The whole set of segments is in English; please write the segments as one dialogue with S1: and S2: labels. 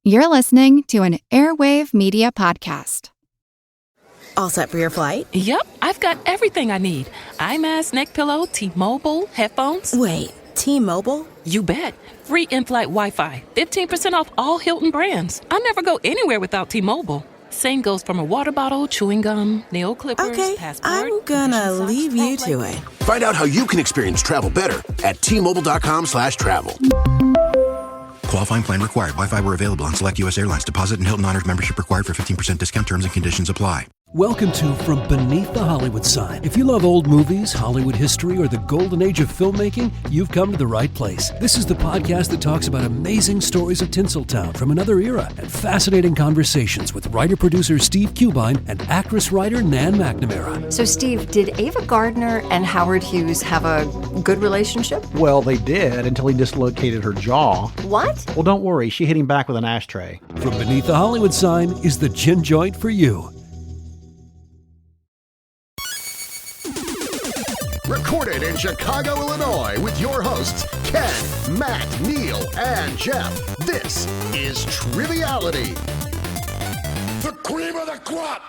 S1: You're listening to an Airwave Media Podcast.
S2: All set for your flight?
S3: Yep, I've got everything I need. Eye mask, neck pillow, T-Mobile, headphones.
S2: Wait, T-Mobile?
S3: You bet. Free in-flight Wi-Fi. 15% off all Hilton brands. I never go anywhere without T-Mobile. Same goes for my water bottle, chewing gum, nail clippers,
S2: okay,
S3: passport.
S2: I'm gonna leave you to it.
S4: Find out how you can experience travel better at T-Mobile.com/travel.
S5: Qualifying plan required. Wi-Fi were available on select U.S. airlines. Deposit and Hilton Honors membership required for 15% discount. Terms and conditions apply.
S6: Welcome to From Beneath the Hollywood Sign. If you love old movies, Hollywood history, or the golden age of filmmaking, you've come to the right place. This is the podcast that talks about amazing stories of Tinseltown from another era and fascinating conversations with writer-producer Steve Cubine and actress-writer Nan McNamara.
S7: So, Steve, did Ava Gardner and Howard Hughes have a good relationship?
S8: Well, they did until he dislocated her jaw.
S7: What?
S8: Well, don't worry. She hit him back with an ashtray.
S6: From Beneath the Hollywood Sign is the gin joint for you.
S4: Recorded in Chicago, Illinois, with your hosts, Ken, Matt, Neal, and Jeff. This is Triviality. The cream of the crop!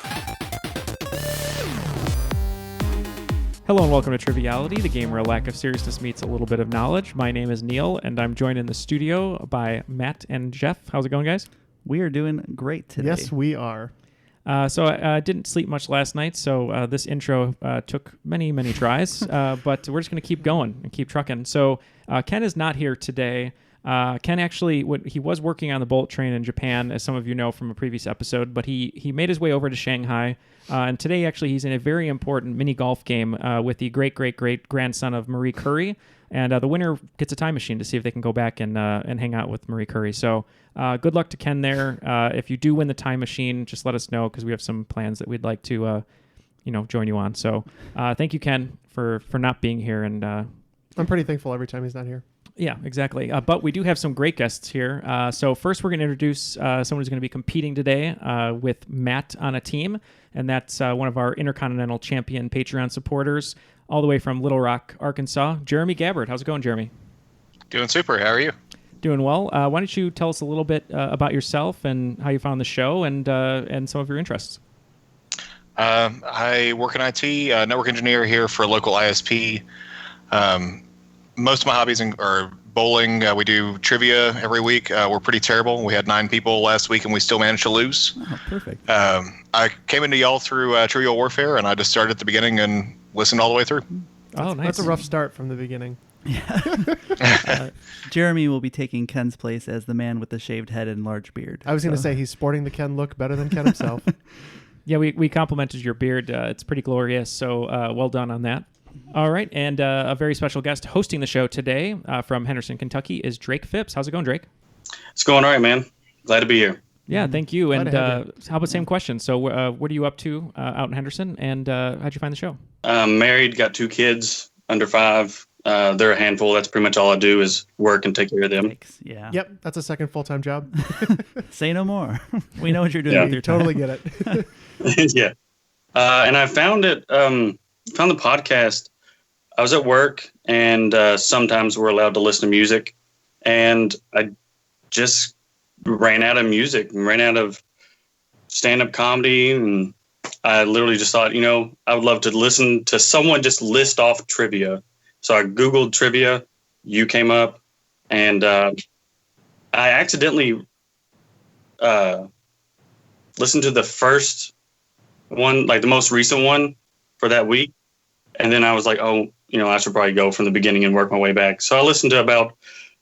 S9: Hello and welcome to Triviality, the game where a lack of seriousness meets a little bit of knowledge. My name is Neal, and I'm joined in the studio by Matt and Jeff. How's it going, guys?
S10: We are doing great today.
S11: Yes, we are.
S9: So I didn't sleep much last night, so this intro took many, many tries, but we're just going to keep going and keep trucking. So Ken is not here today. Ken actually, he was working on the bullet train in Japan, as some of you know from a previous episode, but he made his way over to Shanghai, and today actually he's in a very important mini golf game with the great-great-great-grandson of Marie Curie, and the winner gets a time machine to see if they can go back and hang out with Marie Curie. So good luck to Ken there. If you do win the time machine, just let us know because we have some plans that we'd like to join you on. So thank you, Ken, for not being here. And
S11: I'm pretty thankful every time he's not here.
S9: Yeah, exactly. But we do have some great guests here. So first we're going to introduce someone who's going to be competing today with Matt on a team, and that's one of our Intercontinental Champion Patreon supporters, all the way from Little Rock, Arkansas, Jeremy Gabbard. How's it going, Jeremy?
S12: Doing super. How are you?
S9: Doing well. Why don't you tell us a little bit about yourself and how you found the show and some of your interests?
S12: I work in IT, network engineer here for a local ISP. Most of my hobbies are bowling. We do trivia every week. We're pretty terrible. We had 9 people last week, and we still managed to lose.
S10: Oh, perfect.
S12: I came into y'all through Trivial Warfare, and I just started at the beginning and listened all the way through.
S9: Oh, nice.
S11: That's a rough start from the beginning.
S10: Yeah. Jeremy will be taking Ken's place as the man with the shaved head and large beard.
S11: I was going to say he's sporting the Ken look better than Ken himself.
S9: Yeah, we complimented your beard. It's pretty glorious, so well done on that. All right, and a very special guest hosting the show today from Henderson, Kentucky is Drake Phipps. How's it going, Drake?
S13: It's going all right, man. Glad to be here.
S9: Yeah, thank you.
S11: Glad
S9: And how about same question? So what are you up to out in Henderson, and how'd you find the show?
S13: Married, got 2 kids, under 5. They're a handful. That's pretty much all I do is work and take care of them.
S10: Yeah.
S11: Yep, that's a second full-time job.
S10: Say no more. We know what you're doing with your time.
S11: Totally get it.
S13: Yeah. And I found it, found the podcast. I was at work, and sometimes we're allowed to listen to music. And I just ran out of music, ran out of stand-up comedy. And I literally just thought, I would love to listen to someone just list off trivia. So I Googled trivia, you came up, and I accidentally listened to the first one, like the most recent one for that week. And then I was like, I should probably go from the beginning and work my way back. So I listened to about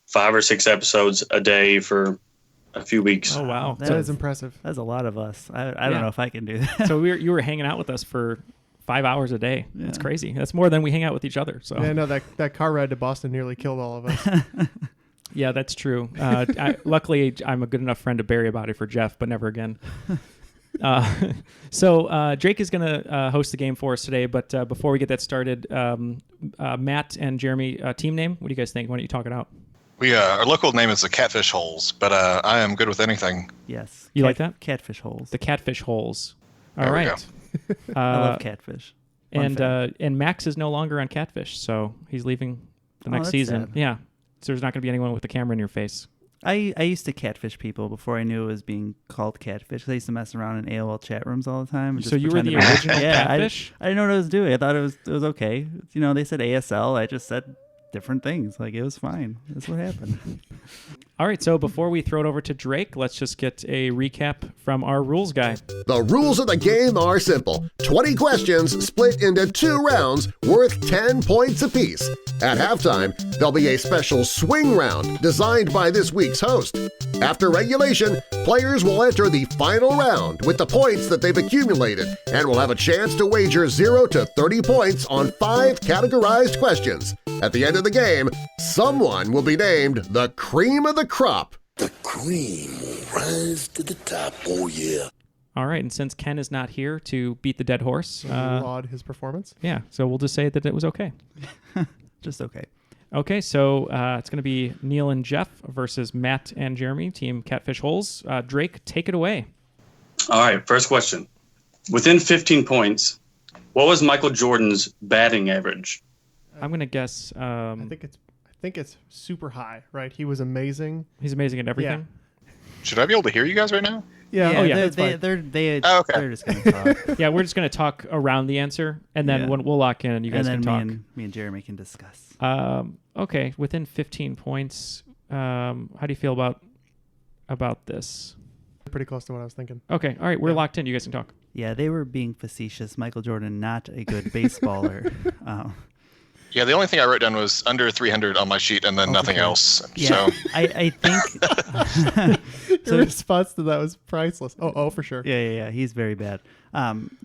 S13: 5 or 6 episodes a day for a few weeks.
S9: Oh, wow.
S11: That is impressive.
S10: That's a lot of us. I don't know if I can do that.
S9: So you were hanging out with us for 5 hours a day. Yeah. That's crazy. That's more than we hang out with each other. So
S11: yeah, no, that car ride to Boston nearly killed all of us.
S9: Yeah, that's true. Luckily, I'm a good enough friend to bury a body for Jeff, but never again. So Drake is going to host the game for us today, but before we get that started, Matt and Jeremy, team name, what do you guys think? Why don't you talk it out?
S12: Our local name is the Catfish Holes, but I am good with anything.
S10: Yes.
S9: You like that?
S10: Catfish Holes.
S9: The Catfish Holes. All
S12: there
S9: right.
S10: I love Catfish.
S9: And Max is no longer on Catfish, so he's leaving the next season.
S10: Sad.
S9: Yeah. So there's not going to be anyone with the camera in your face.
S10: I used to catfish people before I knew it was being called catfish. I used to mess around in AOL chat rooms all the time.
S9: So you were the original catfish?
S10: I didn't know what I was doing. I thought it was okay. They said ASL. I just said different things. Like, it was fine. That's what happened.
S9: All right, so before we throw it over to Drake, let's just get a recap from our rules guy.
S4: The rules of the game are simple. 20 questions split into 2 rounds worth 10 points apiece. At halftime, there'll be a special swing round designed by this week's host. After regulation, players will enter the final round with the points that they've accumulated and will have a chance to wager 0 to 30 points on 5 categorized questions. At the end of the game, someone will be named the cream of the crop.
S14: The cream will rise to the top, oh yeah.
S9: All right, and since Ken is not here to beat the dead horse...
S11: laud his performance?
S9: Yeah, so we'll just say that it was okay.
S10: Just okay.
S9: Okay, so it's going to be Neal and Jeff versus Matt and Jeremy, Team Catfish Holes. Drake, take it away.
S13: All right, first question. Within 15 points, what was Michael Jordan's batting average?
S9: I'm going to guess...
S11: I think it's super high, right? He was amazing.
S9: He's amazing at everything.
S11: Yeah.
S12: Should I be able to hear you guys right now?
S11: Yeah.
S10: They're just going to talk.
S9: Yeah, we're just going to talk around the answer, and then we'll lock in and you guys can talk.
S10: Me and Jeremy can discuss.
S9: Okay, within 15 points, how do you feel about this?
S11: Pretty close to what I was thinking.
S9: Okay, all right, we're locked in. You guys can talk.
S10: Yeah, they were being facetious. Michael Jordan, not a good baseballer.
S12: Yeah, the only thing I wrote down was under 300 on my sheet and then nothing else.
S10: Yeah,
S12: So
S10: I think...
S11: Your response to that was priceless. Oh, for sure.
S10: Yeah. He's very bad.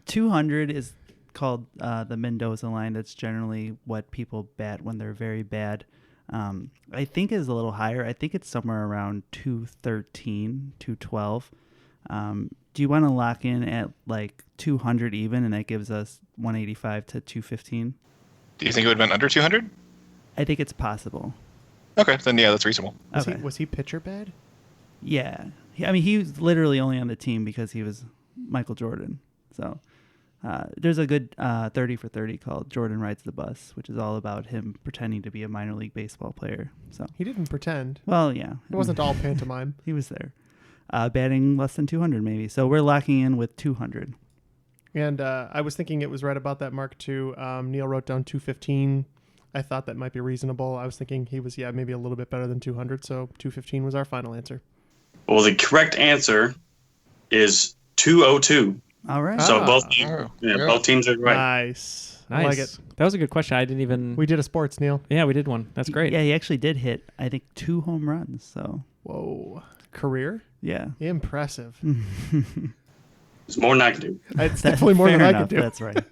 S10: 200 is called the Mendoza line. That's generally what people bat when they're very bad. I think is a little higher. I think it's somewhere around 213, 212. Do you want to lock in at like 200 even, and that gives us 185 to 215?
S12: do you think it would have been under 200?
S10: I think it's possible.
S12: Okay, then yeah, that's reasonable.
S11: Was he pitcher bad?
S10: Yeah. He was literally only on the team because he was Michael Jordan. So there's a good 30 for 30 called Jordan Rides the Bus, which is all about him pretending to be a minor league baseball player. So
S11: he didn't pretend.
S10: Well, yeah.
S11: It wasn't all pantomime.
S10: He was there. Batting less than 200 maybe. So we're locking in with 200.
S11: And I was thinking it was right about that mark too. Neal wrote down 215. I thought that might be reasonable. I was thinking he was, maybe a little bit better than 200. So 215 was our final answer.
S13: Well, the correct answer is 202.
S10: All right.
S13: So both teams are right.
S11: Nice. I like it.
S9: That was a good question. I didn't even...
S11: We did a sports, Neal.
S9: Yeah, we did one. That's great.
S10: Yeah, he actually did hit, I think, 2 home runs. So.
S11: Whoa. Career?
S10: Yeah.
S11: Impressive.
S13: It's more than I can do.
S11: It's definitely more than I can do.
S10: That's right.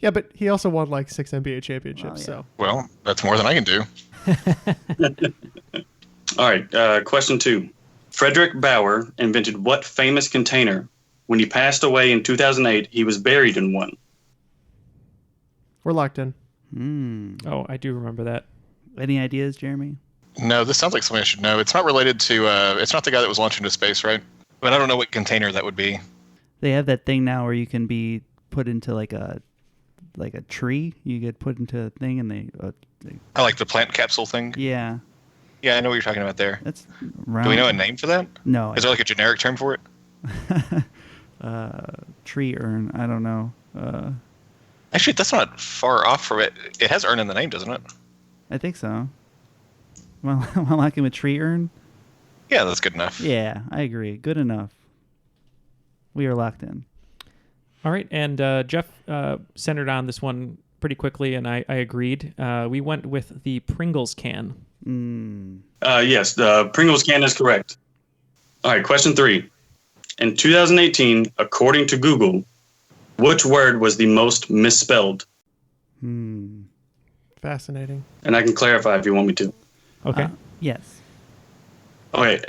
S11: Yeah, but he also won like 6 NBA championships.
S12: Well, that's more than I can do.
S13: All right. Question 2. Frederick Bauer invented what famous container? When he passed away in 2008, he was buried in one.
S11: We're locked in.
S9: Oh, I do remember that.
S10: Any ideas, Jeremy?
S12: No, this sounds like something I should know. It's not related to... it's not the guy that was launched into space, right? But I don't know what container that would be.
S10: They have that thing now where you can be put into like a tree. You get put into a thing and they
S12: I like the plant capsule thing.
S10: Yeah.
S12: Yeah, I know what you're talking about there.
S10: That's
S12: Do we know a name for that?
S10: No.
S12: Is there like a generic term for it?
S10: Tree urn. I don't know.
S12: Actually, that's not far off from it. It has urn in the name, doesn't it?
S10: I think so. Well, I'm locking with tree urn.
S12: Yeah, that's good enough.
S10: Yeah, I agree. Good enough. We are locked in.
S9: All right, and Jeff centered on this one pretty quickly, and I agreed. We went with the Pringles can.
S13: Yes, the Pringles can is correct. All right, question 3. In 2018, according to Google, which word was the most misspelled?
S11: Fascinating.
S13: And I can clarify if you want me to.
S9: Okay.
S10: Yes.
S13: Okay.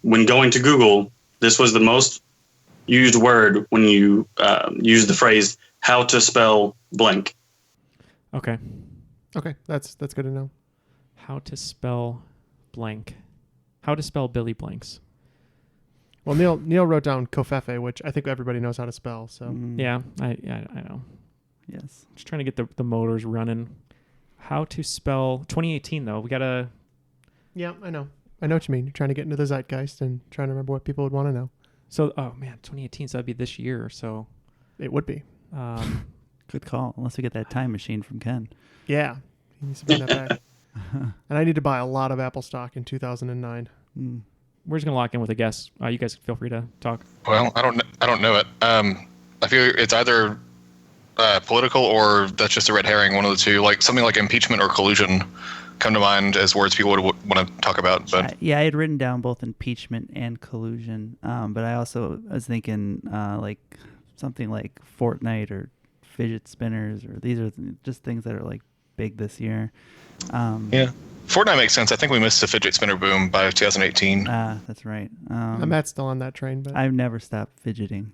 S13: When going to Google, this was the most used word when you use the phrase "how to spell blank."
S9: Okay.
S11: Okay, that's good to know.
S9: How to spell blank. How to spell Billy Blanks.
S11: Well, Neal wrote down Kofefe, which I think everybody knows how to spell. So
S9: Yeah, I know.
S10: Yes.
S9: Just trying to get the motors running. How to spell 2018 though? We gotta.
S11: Yeah, I know. I know what you mean. You're trying to get into the zeitgeist and trying to remember what people would want to know.
S9: So, 2018, so that'd be this year, so.
S11: It would be.
S10: Good call, unless we get that time machine from Ken.
S11: Yeah, he needs to bring that back. And I need to buy a lot of Apple stock in 2009.
S9: We're just gonna lock in with a guess. You guys feel free to talk.
S12: Well, I don't know it. I feel it's either political or that's just a red herring. One of the two, like something like impeachment or collusion, come to mind as words people would want to talk about. But
S10: I had written down both impeachment and collusion, but I also was thinking like something like Fortnite or fidget spinners, or these are just things that are like big this year.
S12: Yeah. Fortnite makes sense. I think we missed the fidget spinner boom by 2018.
S10: That's right.
S11: Matt's still on that train, but
S10: I've never stopped fidgeting.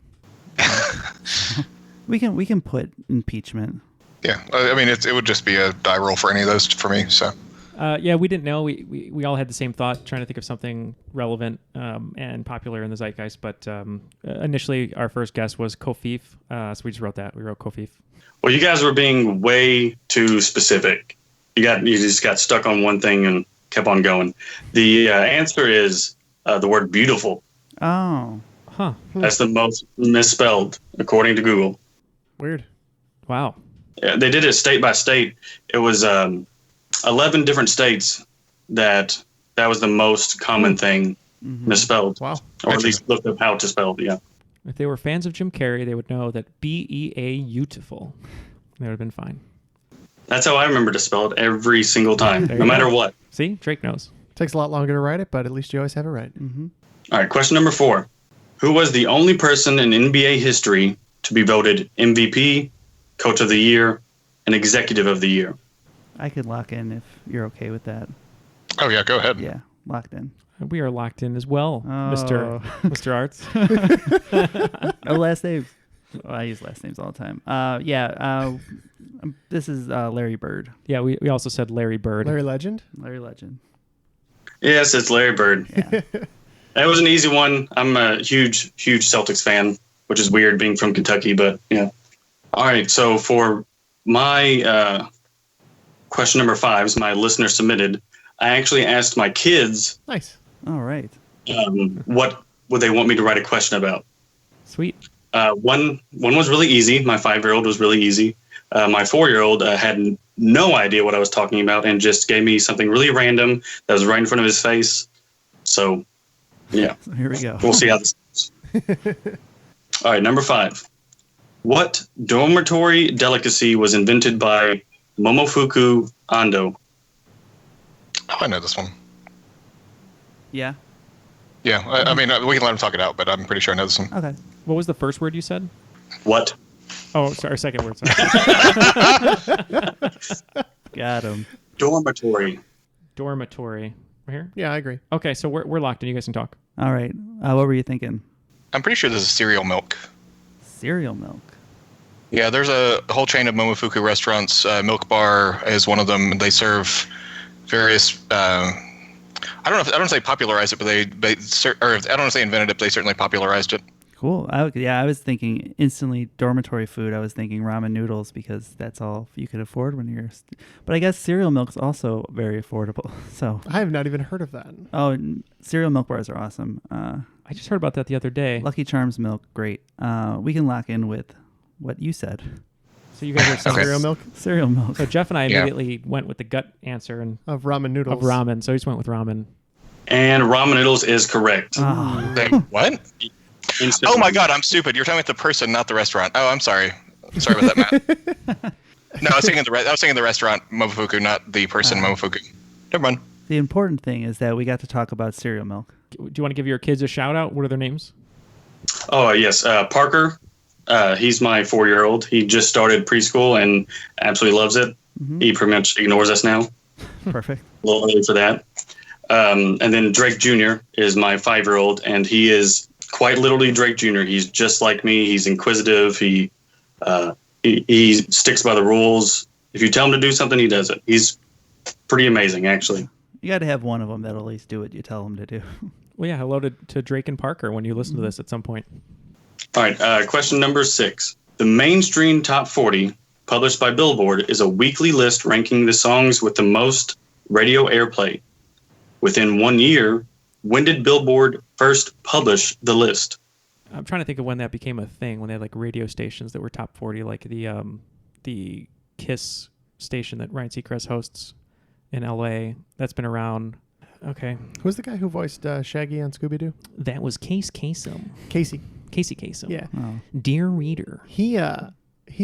S10: We can put impeachment.
S12: Yeah, I mean it would just be a die roll for any of those for me. So.
S9: Yeah, we didn't know. We all had the same thought, trying to think of something relevant and popular in the zeitgeist. But initially, our first guess was Kofif, so we just wrote that. We wrote Kofif.
S13: Well, you guys were being way too specific. You just got stuck on one thing and kept on going. The answer is the word beautiful.
S10: Oh.
S9: Huh.
S13: That's the most misspelled, according to Google.
S11: Weird.
S9: Wow.
S13: Yeah, they did it state by state. It was 11 different states that was the most common thing misspelled.
S11: Wow.
S13: Or at least looked up how to spell it, yeah.
S9: If they were fans of Jim Carrey, they would know that beautiful. They would have been fine.
S13: That's how I remember to spell it every single time, no matter what.
S9: See? Drake knows.
S11: Takes a lot longer to write it, but at least you always have it right.
S13: All right, question number 4. Who was the only person in NBA history to be voted MVP, Coach of the Year, and Executive of the Year?
S10: I could lock in if you're okay with that.
S12: Oh, yeah, go ahead.
S10: Yeah, locked in.
S9: We are locked in as well, Mr. Arts.
S10: No last names. Well, I use last names all the time. This is Larry Bird.
S9: Yeah, we also said Larry Bird.
S11: Larry Legend?
S10: Larry Legend.
S13: Yes, it's Larry Bird.
S10: Yeah.
S13: That was an easy one. I'm a huge Celtics fan, which is weird being from Kentucky, but yeah. All right, so for my question number 5 is my listener submitted. I actually asked my kids.
S11: Nice.
S10: All right.
S13: What would they want me to write a question about?
S9: Sweet.
S13: One was really easy. My 5-year-old was really easy. My 4-year-old had no idea what I was talking about and just gave me something really random that was right in front of his face. So, yeah.
S10: So here we go.
S13: We'll see how this goes. All right, number 5. What dormitory delicacy was invented by Momofuku Ando?
S12: Oh, I know this one.
S10: Yeah.
S12: Yeah, I mean, we can let him talk it out, but I'm pretty sure I know this one.
S10: Okay.
S9: What was the first word you said?
S13: What?
S9: Oh, sorry, second word. Sorry.
S10: Got him.
S13: Dormitory.
S9: Dormitory. We're here?
S11: Yeah, I agree.
S9: Okay, so we're locked in. You guys can talk.
S10: All right. What were you thinking?
S12: I'm pretty sure this is cereal milk.
S10: Cereal milk.
S12: Yeah, there's a whole chain of Momofuku restaurants. Milk Bar is one of them. They serve various. I don't know. Say popularized it, but I don't want to say invented it, but they certainly popularized it.
S10: Cool. I was thinking instantly dormitory food. I was thinking ramen noodles because that's all you could afford when you're. But I guess cereal milk's also very affordable. So
S11: I have not even heard of that.
S10: Oh, cereal milk bars are awesome.
S9: I just heard about that the other day.
S10: Lucky Charms milk, great. We can lock in with what you said.
S9: So you guys are
S11: cereal milk?
S10: Cereal milk.
S9: So Jeff and I immediately went with the gut answer
S11: of ramen noodles.
S9: Of ramen. So he just went with ramen.
S13: And ramen noodles is correct.
S10: Oh.
S12: Wait, what? Oh my God, I'm stupid. You're talking about the person, not the restaurant. Oh, I'm sorry. Sorry about that, Matt. No, I was thinking the restaurant Momofuku, not the person Momofuku. Never mind.
S10: The important thing is that we got to talk about cereal milk.
S9: Do you want to give your kids a shout out? What are their names?
S13: Oh yes, Parker. He's my 4-year-old. He just started preschool and absolutely loves it. Mm-hmm. He pretty much ignores us now.
S10: Perfect.
S13: A little early for that. And then Drake Jr. is my 5-year-old, and he is quite literally Drake Jr. He's just like me. He's inquisitive. He sticks by the rules. If you tell him to do something, he does it. He's pretty amazing, actually.
S10: You got to have one of them that'll at least do what you tell him to do.
S9: Well, yeah. Hello to Drake and Parker when you listen to this at some point.
S13: All right. Question number 6. The mainstream top 40 published by Billboard is a weekly list ranking the songs with the most radio airplay. within 1 year, when did Billboard first publish the list?
S9: I'm trying to think of when that became a thing, when they had like radio stations that were top 40, like the Kiss station that Ryan Seacrest hosts in LA. That's been around. Okay.
S11: Who's the guy who voiced Shaggy on Scooby-Doo?
S9: That was Casey Kasem.
S11: Casey
S9: Kasem.
S11: Yeah.
S10: Oh.
S9: Dear reader.
S11: He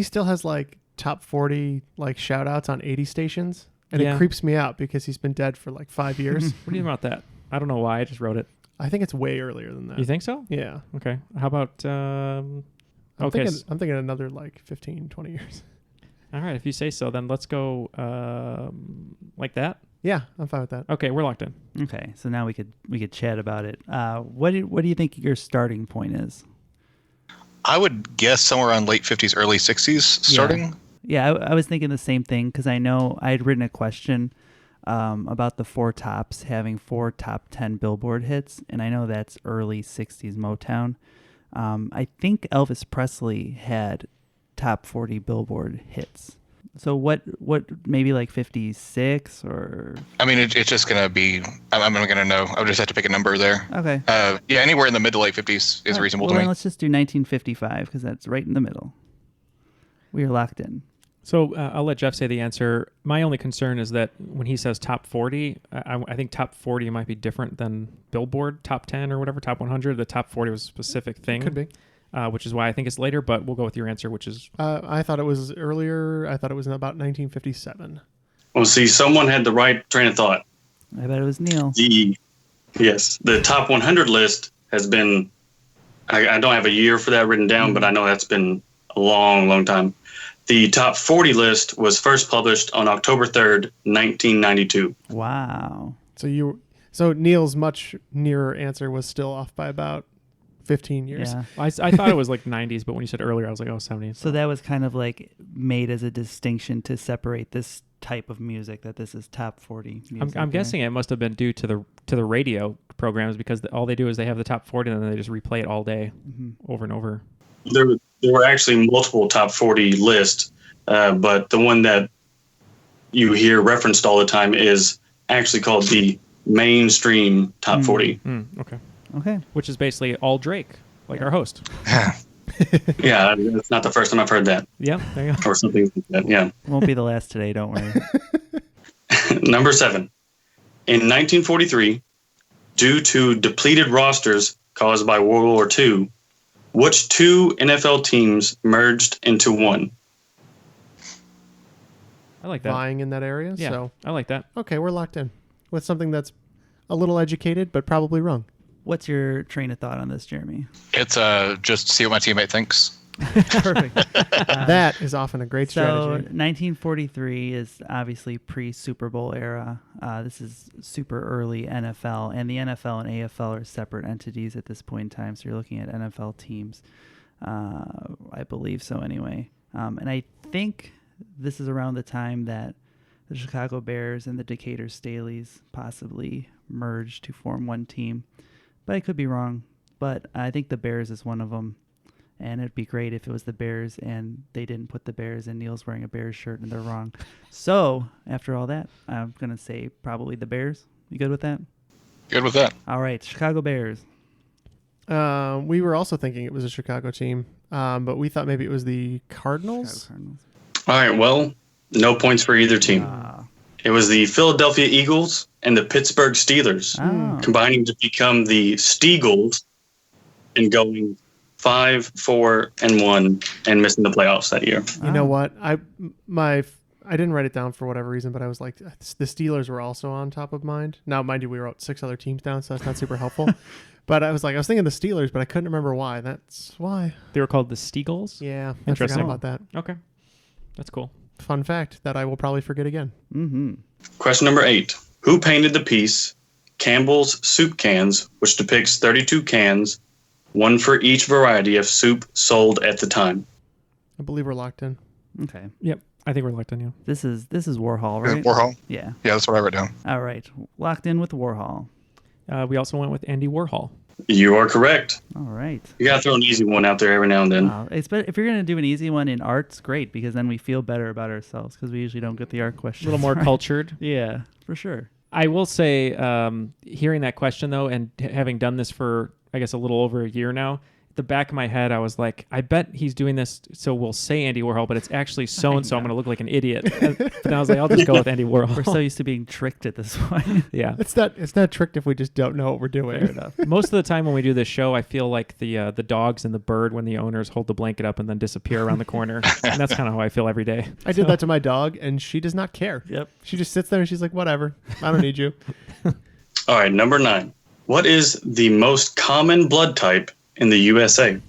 S11: still has like top 40 like shout outs on 80 stations. And
S9: Yeah.
S11: it creeps me out because he's been dead for like 5 years.
S9: What do you think about that? I don't know why. I just wrote it.
S11: I think it's way earlier than that.
S9: You think so?
S11: Yeah.
S9: Okay. How about...
S11: I'm thinking another like 15, 20 years.
S9: All right. If you say so, then let's go like that.
S11: Yeah, I'm fine with that.
S9: Okay, we're locked in.
S10: Okay, so now we could chat about it. What do you think your starting point is?
S12: I would guess somewhere around late 50s, early 60s starting.
S10: Yeah, I was thinking the same thing because I know I had written a question about the Four Tops having 4 top 10 Billboard hits, and I know that's early 60s Motown. I think Elvis Presley had top 40 Billboard hits. So what maybe like 56 or...
S12: I mean, it's just going to be, I'm not going to know. I'll just have to pick a number there.
S10: Okay.
S12: Yeah, anywhere in the mid to late 50s is reasonable to
S10: Well,
S12: me.
S10: then let's just do 1955 because that's right in the middle. We are locked in.
S9: So I'll let Jeff say the answer. My only concern is that when he says top 40, I think top 40 might be different than Billboard top 10 or whatever, top 100. The top 40 was a specific thing.
S11: Could be.
S9: Which is why I think it's later, but we'll go with your answer, which is...
S11: I thought it was earlier. I thought it was in about 1957.
S13: Well, see, someone had the right train of thought.
S10: I bet it was Neal.
S13: The top 100 list has been... I don't have a year for that written down, but I know that's been a long, long time. The top 40 list was first published on October 3rd, 1992.
S10: Wow.
S11: So Neal's much nearer answer was still off by about 15 years.
S10: Yeah.
S9: I thought it was like 90s, but when you said earlier, I was like, 70s.
S10: So that was kind of like made as a distinction to separate this type of music, that this is top 40 music.
S9: I'm guessing it must have been due to the radio programs because all they do is they have the top 40 and then they just replay it all day over and over.
S13: There were actually multiple top 40 lists, but the one that you hear referenced all the time is actually called the mainstream top 40.
S10: Okay.
S9: Which is basically all Drake, like our host.
S13: Yeah, it's not the first time I've heard that.
S9: Yeah, there you go.
S13: Or something like that, yeah.
S10: Won't be the last today, don't worry.
S13: Number 7. In 1943, due to depleted rosters caused by World War II, which 2 NFL teams merged into one?
S9: I like that.
S11: Vying in that area.
S9: Yeah,
S11: So
S9: I like that.
S11: okay, we're locked in with something that's a little educated, but probably wrong.
S10: What's your train of thought on this, Jeremy?
S12: It's just see what my teammate thinks.
S10: Perfect.
S11: That is often a great
S10: So
S11: strategy.
S10: 1943 is obviously pre-Super Bowl era. This is super early NFL, and the NFL and AFL are separate entities at this point in time. So you're looking at NFL teams, I believe so anyway. And I think this is around the time that the Chicago Bears and the Decatur Staleys possibly merged to form one team. But I could be wrong. But I think the Bears is one of them. And it'd be great if it was the Bears and they didn't put the Bears and Neal's wearing a Bears shirt and they're wrong. So, after all that, I'm going to say probably the Bears. You good with that?
S12: Good with that.
S10: All right, Chicago Bears.
S11: We were also thinking it was a Chicago team, but we thought maybe it was the Cardinals.
S13: All right, well, no points for either team. It was the Philadelphia Eagles and the Pittsburgh Steelers combining to become the Steagles and going 5-4-1 and missing the playoffs that year.
S11: You know what? I didn't write it down for whatever reason, but I was like, the Steelers were also on top of mind. Now, mind you, we wrote 6 other teams down, so that's not super helpful. But I was thinking the Steelers, but I couldn't remember why. That's why.
S9: They were called the Steagles?
S11: Yeah, I
S9: Interesting.
S11: forgot about that.
S9: Okay. That's cool.
S11: Fun fact that I will probably forget again.
S10: Mm-hmm.
S13: Question number 8. Who painted the piece Campbell's Soup Cans, which depicts 32 cans, one for each variety of soup sold at the time?
S11: I believe we're locked in.
S10: Okay.
S9: Yep. I think we're locked in, yeah.
S10: This is Warhol,
S12: Is it
S10: right?
S12: Warhol?
S10: Yeah.
S12: Yeah, that's what I wrote down.
S10: All right. Locked in with Warhol.
S9: We also went with Andy Warhol.
S13: You are correct.
S10: All right.
S13: You got to throw an easy one out there every now and then.
S10: If you're going to do an easy one in arts, great, because then we feel better about ourselves because we usually don't get the art questions.
S9: A little more
S10: right.
S9: cultured.
S10: Yeah, for sure.
S9: I will say, hearing that question though, and having done this for I guess a little over a year now, the back of my head, I was like, I bet he's doing this so we'll say Andy Warhol, but it's actually so-and-so. I'm going to look like an idiot. But then I was like, I'll just go with Andy Warhol.
S10: We're so used to being tricked at this point.
S9: Yeah.
S11: It's not tricked if we just don't know what we're doing.
S10: Fair enough.
S9: Most of the time when we do this show, I feel like the dogs and the bird when the owners hold the blanket up and then disappear around the corner. And that's kind of how I feel every day.
S11: I did that to my dog, and she does not care.
S10: Yep.
S11: She just sits there and she's like, whatever. I don't need you.
S13: All right, number 9. What is the most common blood type in the USA?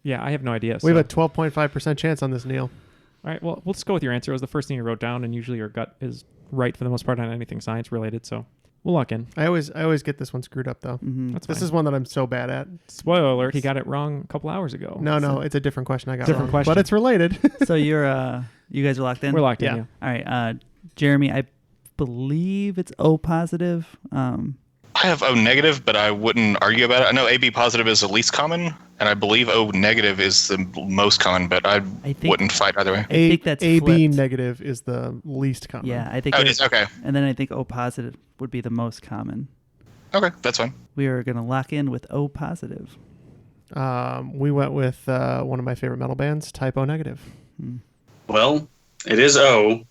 S9: Yeah, I have no idea.
S11: We have a 12.5% chance on this, Neal.
S9: All right, well, let's go with your answer. It was the first thing you wrote down, and usually your gut is right for the most part on anything science related, so we'll lock in.
S11: I always get this one screwed up, though. This is one that I'm so bad at.
S9: Spoiler alert, he got it wrong a couple hours ago.
S11: No, it's a different question I got
S9: Different
S11: wrong.
S9: question.
S11: But it's related.
S10: So you guys are locked in?
S9: We're locked in,
S11: Yeah.
S10: All right, Jeremy, I believe it's O positive.
S12: I have O negative, but I wouldn't argue about it. I know AB positive is the least common, and I believe O negative is the most common, but I wouldn't fight either way.
S10: I think that's
S11: AB
S10: flipped.
S11: negative is the least common.
S10: Yeah, I think.
S12: Oh, it is? Okay.
S10: And then I think O positive would be the most common.
S12: Okay, that's fine.
S10: We are going to lock in with O positive.
S11: We went with one of my favorite metal bands, Type O negative.
S13: Well, it is O,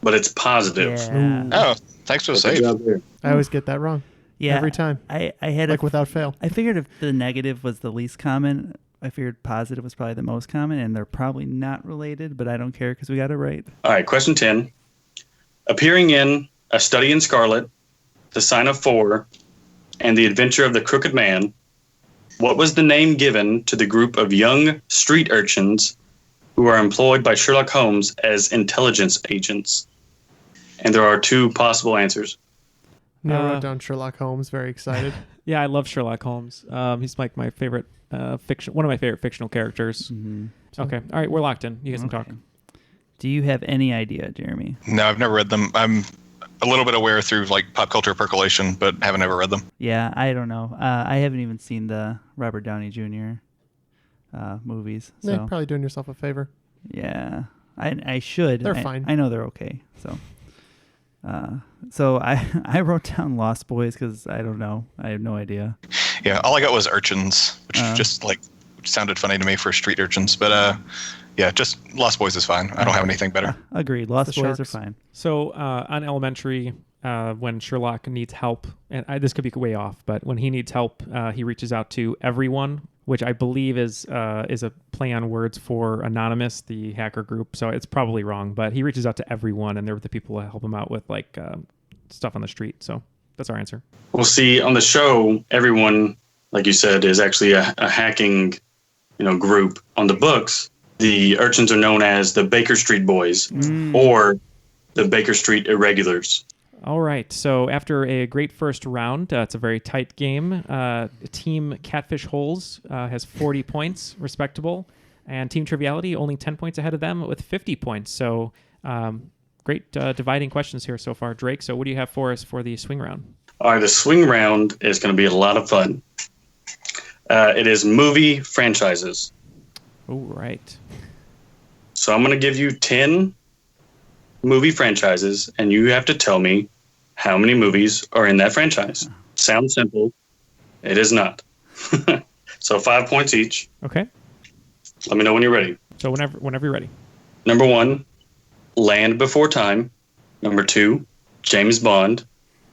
S13: but it's positive.
S10: Yeah.
S12: Oh, thanks for the save.
S11: I always get that wrong.
S10: Yeah,
S11: every time.
S10: I had
S11: like without fail.
S10: I figured if the negative was the least common, I figured positive was probably the most common, and they're probably not related, but I don't care because we got it right.
S13: All right, question 10. Appearing in A Study in Scarlet, The Sign of Four, and The Adventure of the Crooked Man, what was the name given to the group of young street urchins who are employed by Sherlock Holmes as intelligence agents? And there are 2 possible answers.
S11: Neal wrote down Sherlock Holmes, very excited.
S9: Yeah, I love Sherlock Holmes. He's like my favorite fiction, one of my favorite fictional characters. Okay, all right, we're locked in. You guys can talk.
S10: Do you have any idea, Jeremy?
S12: No, I've never read them. I'm a little bit aware through like pop culture percolation, but haven't ever read them.
S10: Yeah, I don't know. I haven't even seen the Robert Downey Jr. Movies. So
S11: You're probably doing yourself a favor.
S10: yeah, I should.
S11: They're fine.
S10: I know they're okay. So I wrote down Lost Boys because I don't know. I have no idea.
S12: Yeah, all I got was urchins, which just which sounded funny to me for street urchins. But yeah, just Lost Boys is fine. I don't have anything better.
S10: Agreed. Lost
S11: The
S10: Boys
S11: Sharks.
S10: are fine.
S9: So on Elementary, when Sherlock needs help, and this could be way off, but when he needs help, he reaches out to everyone, which I believe is a play on words for Anonymous, the hacker group. So it's probably wrong, but he reaches out to everyone, and they're the people who help him out with like stuff on the street. So that's our answer.
S13: Well, see, on the show, everyone, like you said, is actually a hacking, group. On the books, the urchins are known as the Baker Street Boys or the Baker Street Irregulars.
S9: All right. So after a great first round, it's a very tight game. Team Catfish Holes has 40 points, respectable, and Team Triviality only 10 points ahead of them with 50 points. So great dividing questions here so far, Drake. So what do you have for us for the swing round?
S13: All right, the swing round is going to be a lot of fun. It is movie franchises.
S9: Oh, right.
S13: So I'm going to give you 10 movie franchises, and you have to tell me how many movies are in that franchise. Sounds simple. It is not. So 5 points each.
S9: Okay.
S13: Let me know when you're ready.
S9: So whenever you're ready.
S13: Number 1, Land Before Time. Number 2, James Bond.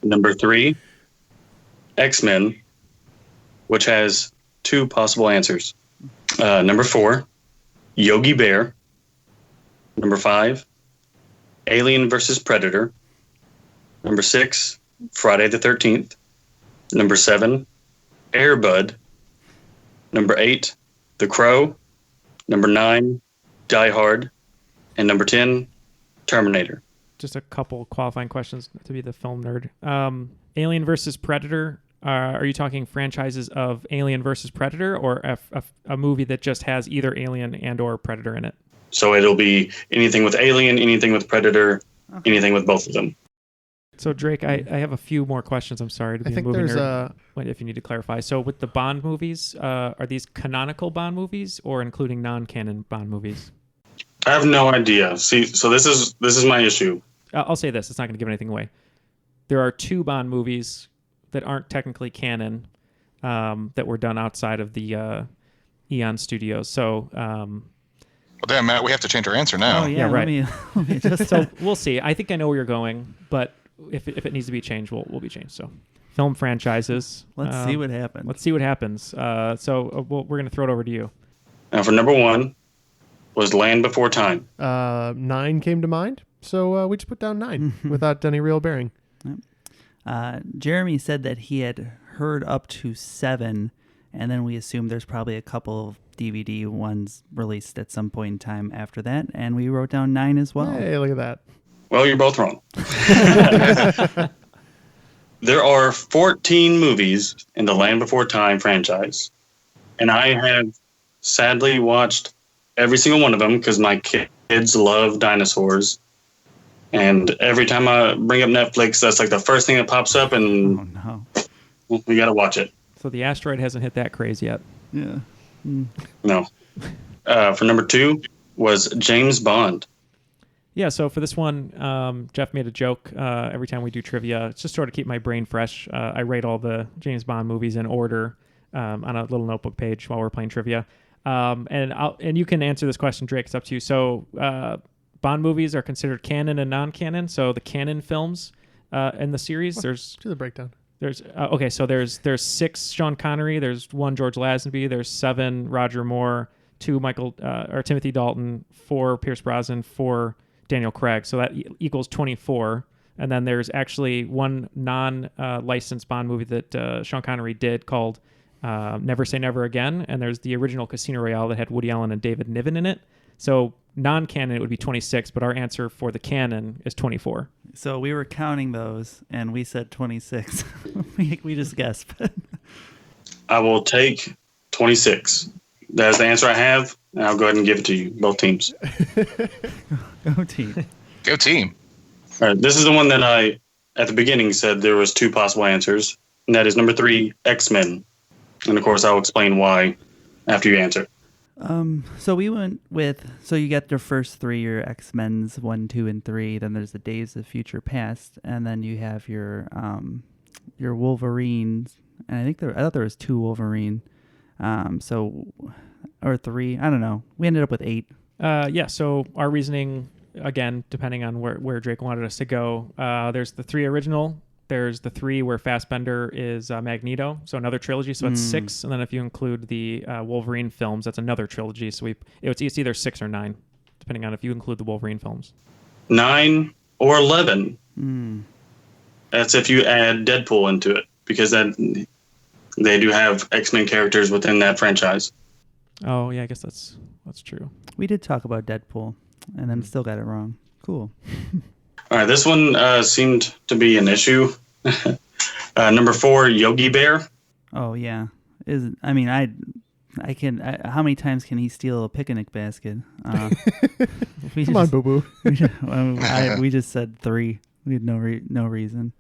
S13: Number 3, X-Men, which has 2 possible answers. Number 4, Yogi Bear. Number 5, Alien vs. Predator. Number 6, Friday the 13th. Number 7, Air Bud. Number 8, The Crow. Number 9, Die Hard. And number 10, Terminator.
S9: Just a couple qualifying questions to be the film nerd. Alien versus Predator. Are you talking franchises of Alien versus Predator, or a movie that just has either Alien and or Predator in it?
S13: So it'll be anything with Alien, anything with Predator, anything with both of them.
S9: So Drake, I have a few more questions. I'm sorry to be
S11: I think
S9: moving
S11: there's
S9: nerd. If you need to clarify. So with the Bond movies, are these canonical Bond movies or including non-canon Bond movies?
S13: I have no idea. See, so this is my issue.
S9: I'll say this. It's not going to give anything away. there are 2 Bond movies that aren't technically canon that were done outside of the Eon Studios. So,
S12: well, damn, Matt, we have to change our answer now.
S10: Oh yeah,
S9: right.
S10: Let me just.
S9: So we'll see. I think I know where you're going, but if it needs to be changed, we'll be changed. So, film franchises.
S10: Let's see what happens.
S9: Let's see what happens. We're going to throw it over to you.
S13: Now, for number 1 was Land Before Time.
S11: 9 came to mind, so we just put down 9 without any real bearing.
S10: Jeremy said that he had heard up to 7, and then we assumed there's probably a couple of DVD ones released at some point in time after that, and we wrote down 9 as well.
S11: Hey, look at that.
S13: Well, you're both wrong. There are 14 movies in the Land Before Time franchise, and I have sadly watched every single one of them because my kids love dinosaurs. And every time I bring up Netflix, that's like the first thing that pops up, and we got to watch it.
S9: So the asteroid hasn't hit that craze yet.
S10: Yeah.
S13: No. For number 2 was James Bond.
S9: Yeah, so for this one, Jeff made a joke every time we do trivia. It's just sort of keep my brain fresh. I rate all the James Bond movies in order on a little notebook page while we're playing trivia. And you can answer this question, Drake. It's up to you. So Bond movies are considered canon and non-canon. So the canon films in the series, there's
S11: do the breakdown.
S9: There's okay. So there's 6 Sean Connery. There's 1 George Lazenby. There's 7 Roger Moore. 2 Timothy Dalton. 4 Pierce Brosnan. 4 Daniel Craig. So that equals 24. And then there's actually 1 non-licensed Bond movie that Sean Connery did called Never Say Never Again. And there's the original Casino Royale that had Woody Allen and David Niven in it. So non-canon, it would be 26, but our answer for the canon is 24.
S10: So we were counting those, and we said 26. we just guessed.
S13: I will take 26. That's the answer I have, and I'll go ahead and give it to you, both teams.
S10: Go team.
S12: Go team.
S13: All right, this is the one that I, at the beginning, said there was 2 possible answers, and that is number 3, X-Men. And, of course, I'll explain why after you answer.
S10: So we went with, so you got your first 3, your X-Men's 1, 2, and 3. Then there's the Days of Future Past, and then you have your Wolverines. And I thought there was 2 Wolverine. Or 3. I don't know. We ended up with 8.
S9: Yeah. So our reasoning, again, depending on where Drake wanted us to go, there's the 3 original. There's the 3 where Fassbender is Magneto, so another trilogy. So it's 6, and then if you include the Wolverine films, that's another trilogy. So it's either 6 or 9, depending on if you include the Wolverine films.
S13: 9 or 11. That's if you add Deadpool into it, because then they do have X-Men characters within that franchise.
S9: Oh yeah, I guess that's true.
S10: We did talk about Deadpool, and then still got it wrong. Cool.
S13: All right, this one seemed to be an issue. Number 4, Yogi Bear.
S10: Oh yeah, how many times can he steal a Pic-a-Nic basket?
S11: Come on, boo boo.
S10: We just said 3. We had no reason.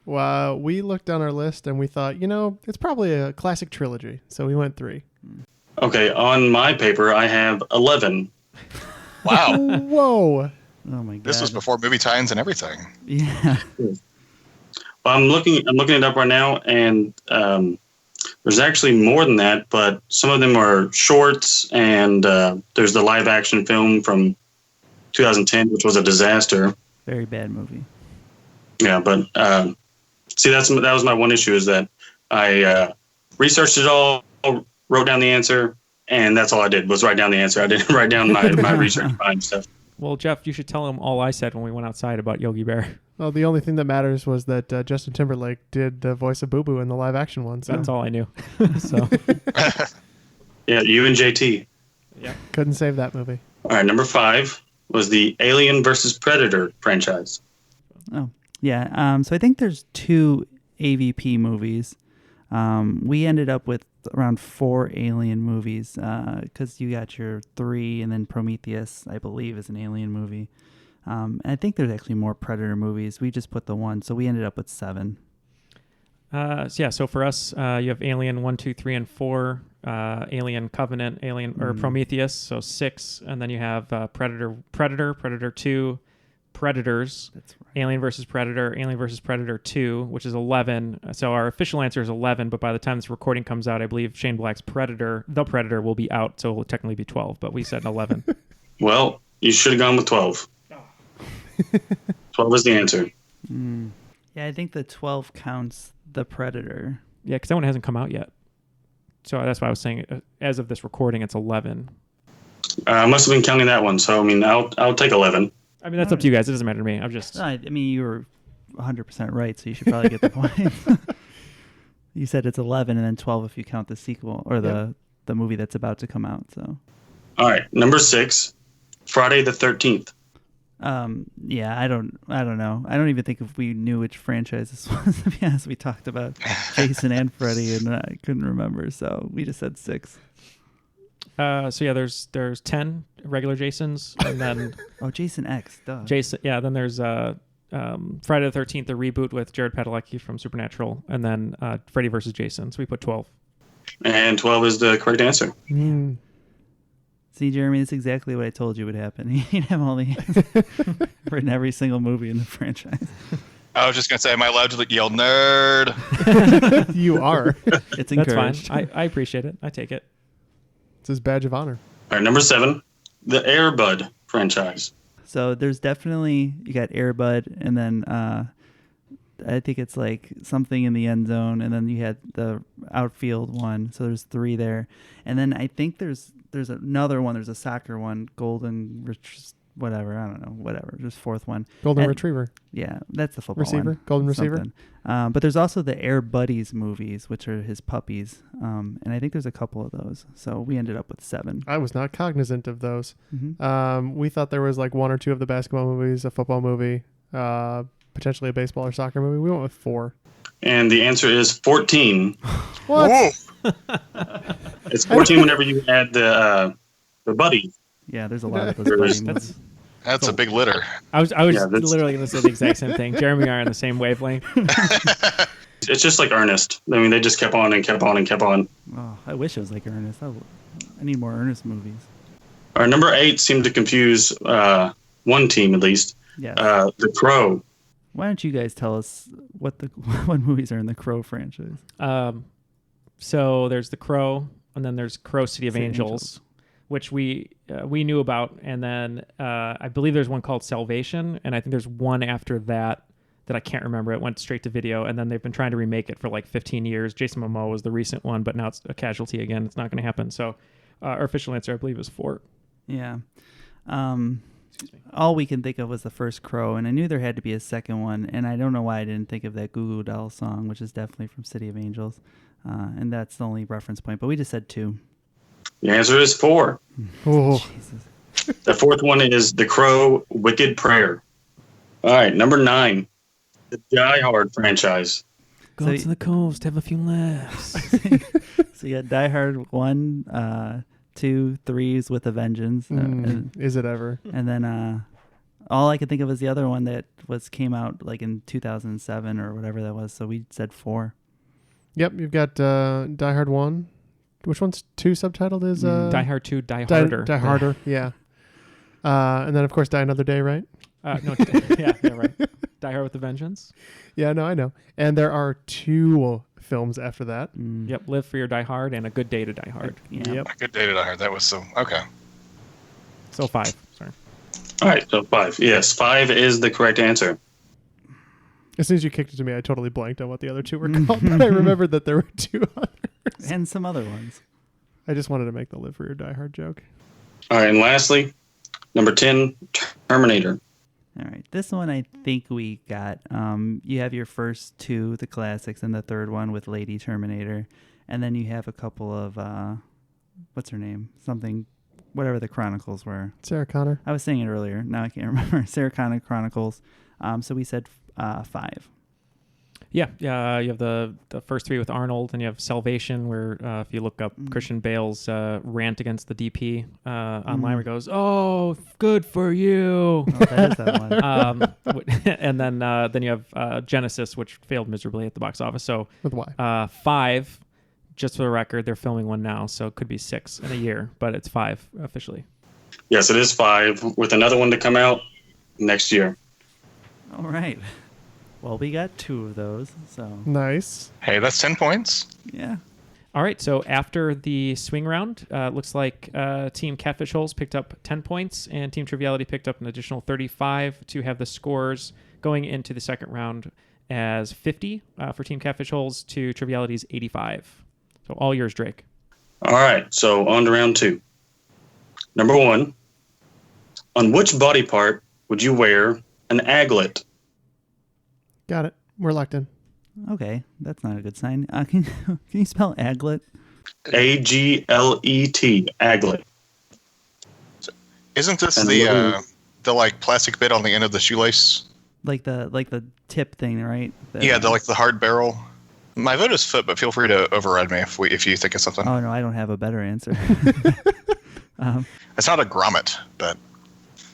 S11: Well, we looked down our list and we thought, it's probably a classic trilogy, so we went 3.
S13: Okay, on my paper I have 11.
S12: Wow.
S11: Whoa.
S10: Oh my god.
S12: This was before movie tie-ins and everything.
S10: Yeah.
S13: Well, I'm looking it up right now, and there's actually more than that, but some of them are shorts, and there's the live action film from 2010, which was a disaster.
S10: Very bad movie.
S13: Yeah, but see, that was my one issue, is that I researched it all, wrote down the answer, and that's all I did was write down the answer. I didn't write down my research behind stuff.
S9: Well, Jeff, you should tell him all I said when we went outside about Yogi Bear.
S11: Well, the only thing that matters was that Justin Timberlake did the voice of Boo Boo in the live action one. So.
S9: That's all I knew. So.
S13: Yeah, you and JT.
S9: Yeah.
S11: Couldn't save that movie.
S13: All right, number 5 was the Alien versus Predator franchise.
S10: Oh, yeah. So I think there's 2 AVP movies. We ended up with around 4 Alien movies because you got your 3, and then Prometheus, I believe, is an Alien movie. And I think there's actually more Predator movies. We just put the 1, so we ended up with 7.
S9: So for us, you have Alien 1, 2, 3, and 4, Alien Covenant, or Prometheus, so 6, and then you have Predator 2, Predators, Alien vs. Predator, Alien vs. Predator 2, which is 11. So our official answer is 11, but by the time this recording comes out, I believe Shane Black's Predator, The Predator, will be out, so it will technically be 12, but we said 11.
S13: Well, you should have gone with 12. 12 is the answer.
S10: Yeah, I think the 12 counts The Predator.
S9: Yeah, because that one hasn't come out yet. So that's why I was saying, as of this recording, it's 11.
S13: I must have been counting that one, so I mean, I'll take 11.
S9: I mean, that's up to you guys. It doesn't matter to me. I'm just...
S10: I mean, you were 100% right, so you should probably get the point. You said it's 11 and then 12 if you count the sequel or the movie that's about to come out. So,
S13: all right, number 6, Friday the 13th.
S10: Yeah, I don't know. I don't even think if we knew which franchise this was. To be honest, we talked about Jason and Freddy, and I couldn't remember, so we just said 6.
S9: So yeah, there's 10 regular Jasons, and then
S10: Jason X, duh.
S9: Jason, yeah. Then there's Friday the 13th, the reboot with Jared Padalecki from Supernatural, and then Freddy vs. Jason. So we put 12.
S13: And 12 is the correct answer.
S10: See, Jeremy, that's exactly what I told you would happen. You'd have all the written every single movie in the franchise.
S12: I was just going to say, am I allowed to yell nerd?
S11: You are.
S10: It's encouraged.
S9: That's fine. I appreciate it. I take it.
S11: It's his badge of honor.
S13: All right, number 7, the Air Bud franchise.
S10: So there's definitely, you got Air Bud, and then I think it's like something in the end zone, and then you had the outfield one. So there's 3 there. And then I think there's another one. There's a soccer one, Golden whatever. I don't know. Whatever. There's 4th one.
S11: Golden Retriever.
S10: Yeah, that's the football
S11: receiver.
S10: one.
S11: Golden Receiver.
S10: But there's also the Air Buddies movies, which are his puppies. And I think there's a couple of those. So we ended up with 7.
S11: I was not cognizant of those.
S10: Mm-hmm.
S11: We thought there was like 1 or 2 of the basketball movies, a football movie, potentially a baseball or soccer movie. We went with 4.
S13: And the answer is 14.
S11: What?
S13: It's 14 whenever you add the buddies.
S10: Yeah, there's a lot of those buddy movies.
S12: That's a big litter.
S9: I was literally going to say the exact same thing. Jeremy and I are on the same wavelength.
S13: It's just like Ernest. I mean, they just kept on and kept on and kept on.
S10: Oh, I wish it was like Ernest. I need more Ernest movies.
S13: Our number 8 seemed to confuse one team at least.
S10: Yeah.
S13: The Crow.
S10: Why don't you guys tell us what movies are in the Crow franchise?
S9: So there's the Crow, and then there's Crow City of Angels, which we knew about, and then I believe there's one called Salvation, and I think there's one after that I can't remember. It went straight to video, and then they've been trying to remake it for like 15 years. Jason Momoa was the recent one, but now it's a casualty again. It's not going to happen. So our official answer, I believe, is 4.
S10: Yeah. All we can think of was the first Crow, and I knew there had to be a second one, and I don't know why I didn't think of that Goo Goo Dolls song, which is definitely from City of Angels, and that's the only reference point, but we just said 2.
S13: The answer is 4.
S11: Oh.
S10: Jesus.
S13: The 4th one is The Crow Wicked Prayer. All right, number 9, the Die Hard franchise.
S9: Go to the coast, have a few laughs.
S10: So you got Die Hard 1, 2, 3's with a vengeance.
S11: Is it ever?
S10: And then all I could think of is the other one that came out like in 2007 or whatever that was. So we said 4.
S11: Yep, you've got Die Hard 1. Which one's 2 subtitled is?
S9: Die Hard 2, Die Harder.
S11: Die Harder, yeah. And then, of course, Die Another Day, right?
S9: No, yeah, right. Die Hard with a Vengeance.
S11: Yeah, no, I know. And there are 2 films after that.
S9: Yep, Live Free or Die Hard and A Good Day to Die Hard.
S11: Yep.
S12: A Good Day to Die Hard. That was so... Okay.
S9: So 5, sorry.
S13: All right, so 5. Yes, 5 is the correct answer.
S11: As soon as you kicked it to me, I totally blanked on what the other 2 were called, but I remembered that there were 2 others.
S10: And some other ones.
S11: I just wanted to make the Live Free or Die Hard joke.
S13: All right, and lastly, number 10, Terminator.
S10: All right, this one I think we got. You have your first 2, the classics, and the 3rd one with Lady Terminator. And then you have a couple of, what's her name? Something, whatever the Chronicles were.
S11: Sarah Connor.
S10: I was saying it earlier. Now I can't remember. Sarah Connor Chronicles. So we said 5.
S9: Yeah, you have the first 3 with Arnold, and you have Salvation, where if you look up Christian Bale's rant against the DP online, where he goes, "Oh, good for you."
S10: Oh, that is that
S9: one. And then you have Genesis, which failed miserably at the box office. So
S11: with why?
S9: 5, just for the record, they're filming one now, so it could be 6 in a year, but it's 5 officially.
S13: Yes, it is 5, with another one to come out next year.
S10: All right. Well, we got 2 of those, so.
S11: Nice.
S12: Hey, that's 10 points.
S10: Yeah.
S9: All right, so after the swing round, looks like Team Catfish Holes picked up 10 points, and Team Triviality picked up an additional 35 to have the scores going into the second round as 50 for Team Catfish Holes to Triviality's 85. So all yours, Drake.
S13: All right, so on to round 2. Number 1, on which body part would you wear an aglet?
S11: Got it. We're locked in.
S10: Okay, that's not a good sign. Can you spell aglet?
S13: A-G-L-E-T, aglet.
S12: Isn't this the like plastic bit on the end of the shoelace?
S10: Like the tip thing, right?
S12: Yeah, the hard barrel. My vote is foot, but feel free to override me if you think of something.
S10: Oh no, I don't have a better answer.
S12: It's not a grommet, but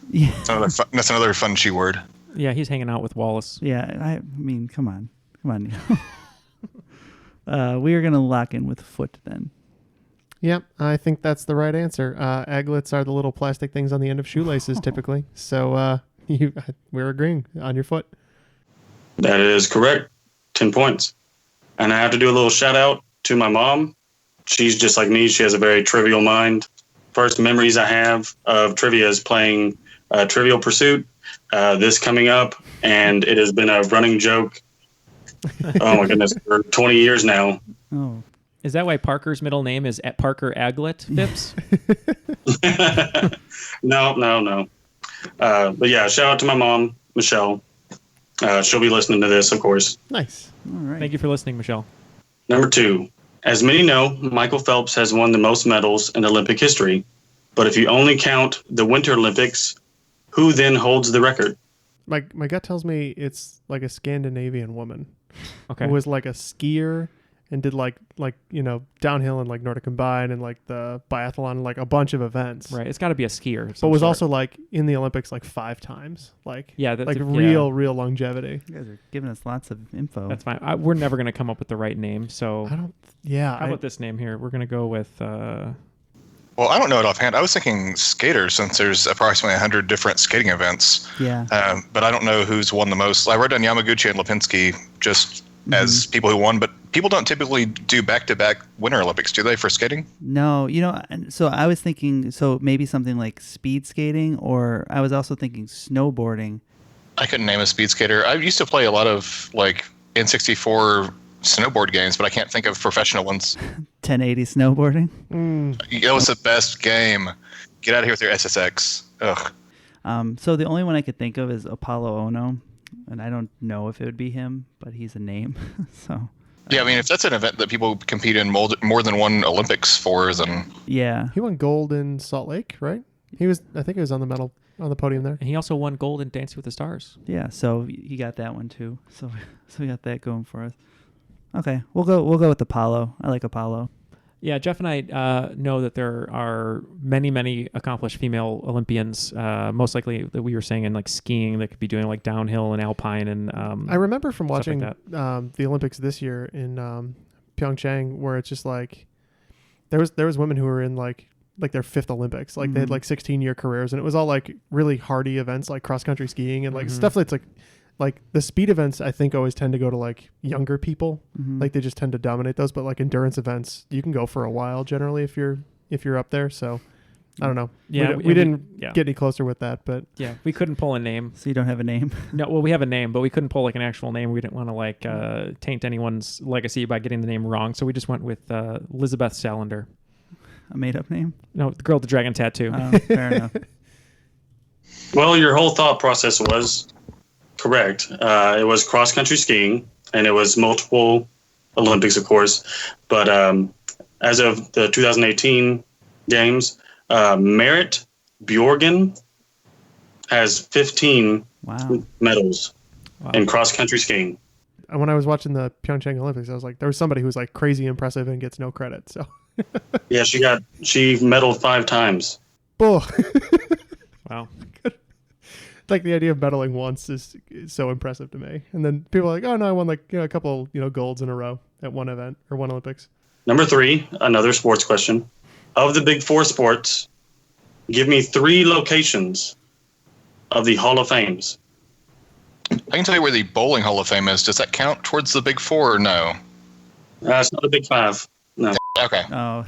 S10: yeah,
S12: that's another fun shoe word.
S9: Yeah, he's hanging out with Wallace.
S10: Yeah, I mean, come on. We are gonna lock in with foot then.
S11: Yep, I think that's the right answer. Aglets are the little plastic things on the end of shoelaces, typically. So we're agreeing on your foot.
S13: That is correct. 10 points. And I have to do a little shout out to my mom. She's just like me. She has a very trivial mind. First memories I have of trivia is playing Trivial Pursuit. This coming up, and it has been a running joke. Oh my goodness, for 20 years now.
S10: Oh.
S9: Is that why Parker's middle name is at Parker Aglet, Phipps?
S13: No. But yeah, shout out to my mom, Michelle. She'll be listening to this, of course.
S11: Nice.
S10: All right.
S9: Thank you for listening, Michelle.
S13: Number 2. As many know, Michael Phelps has won the most medals in Olympic history. But if you only count the Winter Olympics, who then holds the record?
S11: My gut tells me it's like a Scandinavian woman.
S9: Okay.
S11: Who was like a skier and did like downhill and like Nordic Combine and like the biathlon and like a bunch of events.
S9: Right. It's got to be a skier.
S11: But was also like in the Olympics like 5 times. Like real longevity.
S10: You guys are giving us lots of info.
S9: That's fine. We're never going to come up with the right name. So how
S11: about
S9: this name here? We're going to go with.
S12: Well, I don't know it offhand. I was thinking skaters, since there's approximately 100 different skating events.
S10: Yeah.
S12: But I don't know who's won the most. I wrote down Yamaguchi and Lipinski just as people who won, but people don't typically do back-to-back Winter Olympics, do they, for skating?
S10: No, so I was thinking, maybe something like speed skating, or I was also thinking snowboarding.
S12: I couldn't name a speed skater. I used to play a lot of like N64 snowboard games, but I can't think of professional ones.
S10: 1080 snowboarding.
S12: That was the best game. Get out of here with your SSX. Ugh.
S10: So the only one I could think of is Apollo Ono, and I don't know if it would be him, but he's a name. So
S12: yeah, I mean, if that's an event that people compete in more than one Olympics for, then
S10: yeah,
S11: he won gold in Salt Lake, right? I think he was on the podium there.
S9: And he also won gold in Dancing with the Stars.
S10: Yeah, so he got that one too. So we got that going for us. Okay, we'll go with Apollo. I like Apollo.
S9: Yeah, Jeff and I know that there are many accomplished female Olympians, most likely that we were saying in like skiing, that could be doing like downhill and alpine and
S11: I remember from watching
S9: like
S11: the Olympics this year in Pyeongchang, where it's just like there was women who were in like their 5th Olympics, like they had like 16-year careers, and it was all like really hardy events like cross country skiing and like stuff that's like the speed events, I think, always tend to go to like younger people. Like they just tend to dominate those. But like endurance events, you can go for a while generally if you're up there. So I don't know.
S9: Yeah,
S11: we didn't get any closer with that, but
S9: yeah, we couldn't pull a name.
S10: So you don't have a name?
S9: No, well, we have a name, but we couldn't pull like an actual name. We didn't want to like taint anyone's legacy by getting the name wrong. So we just went with Elizabeth Salander.
S10: A made-up name?
S9: No, the girl with the dragon tattoo.
S10: Fair enough.
S13: Well, your whole thought process was correct. It was cross-country skiing, and it was multiple Olympics, of course. But as of the 2018 Games, Merritt Bjorgen has 15 medals in cross-country skiing.
S11: When I was watching the Pyeongchang Olympics, I was like, there was somebody who's like crazy impressive and gets no credit. So
S13: yeah, she medaled 5 times.
S11: Oh.
S9: Wow.
S11: Like the idea of medaling once is so impressive to me. And then people are like, oh no, I won like a couple golds in a row at one event or one Olympics.
S13: Number 3, another sports question. Of the big 4 sports, give me 3 locations of the Hall of Fames.
S12: I can tell you where the Bowling Hall of Fame is. Does that count towards the Big Four or no?
S13: It's not the Big Five. No.
S12: Okay.
S10: Oh.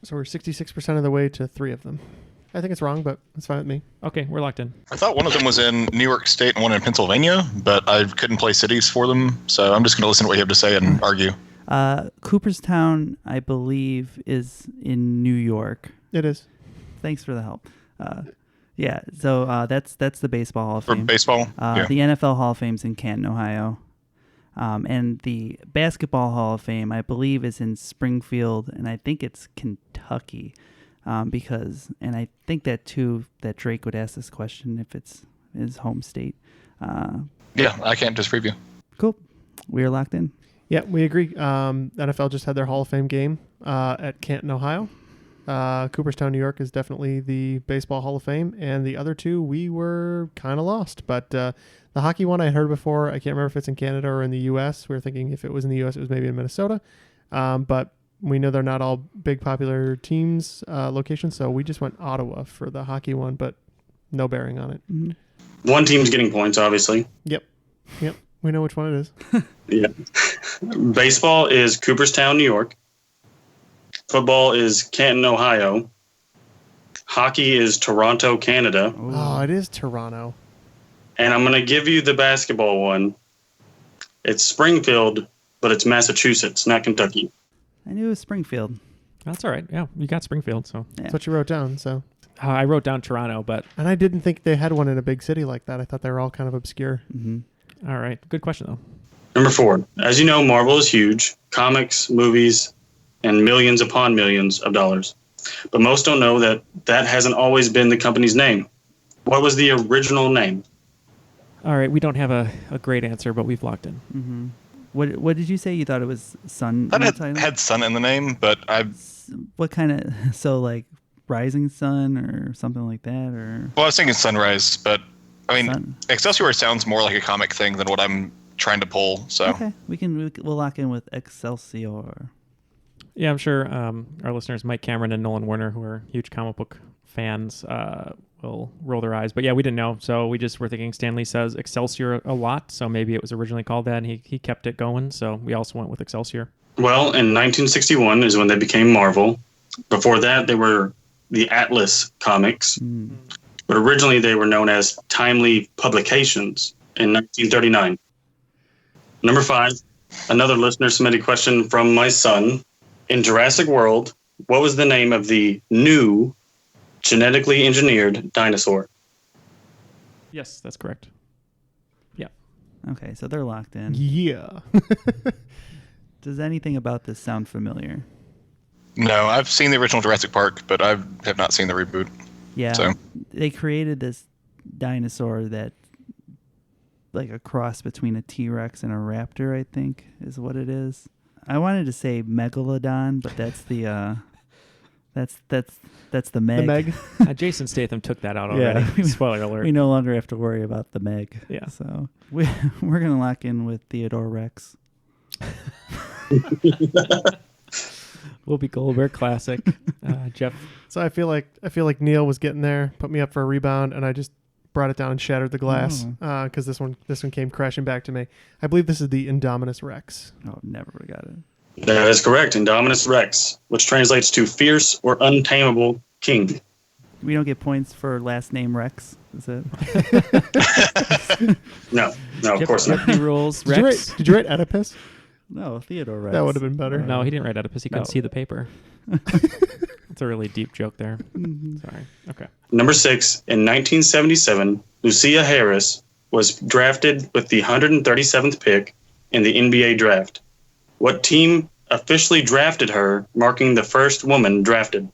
S11: So we're 66% of the way to 3 of them. I think it's wrong, but it's fine with me.
S9: Okay, we're locked in.
S12: I thought one of them was in New York State and one in Pennsylvania, but I couldn't play cities for them, so I'm just going to listen to what you have to say and argue.
S10: Cooperstown, I believe, is in New York.
S11: It is.
S10: Thanks for the help. Yeah, so that's the Baseball Hall of Fame.
S12: For baseball? Yeah.
S10: The NFL Hall of Fame's in Canton, Ohio. And the Basketball Hall of Fame, I believe, is in Springfield, and I think it's Kentucky. Because, and I think that Drake would ask this question if it's his home state.
S12: Yeah, I can't disprove you.
S10: Cool. We are locked in.
S11: Yeah, we agree. NFL just had their Hall of Fame game at Canton, Ohio. Cooperstown, New York is definitely the Baseball Hall of Fame. And the other 2, we were kind of lost. But the hockey one I heard before, I can't remember if it's in Canada or in the U.S. We were thinking if it was in the U.S., it was maybe in Minnesota. But we know they're not all big popular teams locations, so we just went Ottawa for the hockey one, but no bearing on it.
S10: Mm-hmm.
S13: One team's getting points, obviously.
S11: Yep. We know which one it is.
S13: Yeah. Baseball is Cooperstown, New York. Football is Canton, Ohio. Hockey is Toronto, Canada.
S11: Oh, it is Toronto.
S13: And I'm going to give you the basketball one. It's Springfield, but it's Massachusetts, not Kentucky.
S10: I knew it was Springfield.
S9: That's all right. Yeah, you got Springfield, so.
S10: Yeah.
S11: That's what you wrote down, so.
S9: I wrote down Toronto, but.
S11: And I didn't think they had one in a big city like that. I thought they were all kind of obscure.
S10: Mm-hmm.
S9: All right. Good question, though.
S13: Number 4. As you know, Marvel is huge. Comics, movies, and millions upon millions of dollars. But most don't know that hasn't always been the company's name. What was the original name?
S9: All right. We don't have a great answer, but we've locked in.
S10: Mm-hmm. What did you say? You thought it was Sun?
S12: That had Sun in the name, but
S10: what kind of... So, like, Rising Sun or something like that? Or
S12: Well, I was thinking Sunrise, but, I mean, Excelsior sounds more like a comic thing than what I'm trying to pull, so...
S10: Okay, we'll lock in with Excelsior.
S9: Yeah, I'm sure our listeners, Mike Cameron and Nolan Warner, who are huge comic book fans, will roll their eyes. But yeah, we didn't know. So we just were thinking Stan Lee says Excelsior a lot. So maybe it was originally called that and he kept it going. So we also went with Excelsior.
S13: Well, in 1961 is when they became Marvel. Before that, they were the Atlas Comics. But originally they were known as Timely Publications in 1939. Number 5, another listener submitted question from my son. In Jurassic World, what was the name of the new genetically engineered dinosaur?
S9: Yes, that's correct. Yeah.
S10: Okay, so they're locked in.
S11: Yeah.
S10: Does anything about this sound familiar?
S12: No, I've seen the original Jurassic Park, but I have not seen the reboot.
S10: Yeah.
S12: So.
S10: They created this dinosaur that, like a cross between a T-Rex and a raptor, I think, is what it is. I wanted to say Megalodon, but that's the that's the Meg.
S11: The Meg.
S9: Jason Statham took that out already.
S10: Yeah.
S9: Spoiler alert.
S10: We no longer have to worry about the Meg.
S9: Yeah.
S10: So we're gonna lock in with Theodore Rex.
S9: Whoopi Goldberg classic. Jeff.
S11: So I feel like Neal was getting there, put me up for a rebound, and I just brought it down and shattered the glass because this one came crashing back to me. I believe this is the Indominus Rex.
S10: Oh, never would have got it.
S13: That is correct, Indominus Rex, which translates to fierce or untamable king.
S10: We don't get points for last name Rex, is it?
S13: No, of course not.
S9: Jeopardy rules. Rex.
S11: Did you write Oedipus?
S10: No, Theodore Rex.
S11: That would have been better.
S9: No, he didn't write Oedipus. He couldn't see the paper. It's a really deep joke there. Sorry. Okay.
S13: Number 6, in 1977, Lucia Harris was drafted with the 137th pick in the NBA draft. What team officially drafted her, marking the first woman drafted?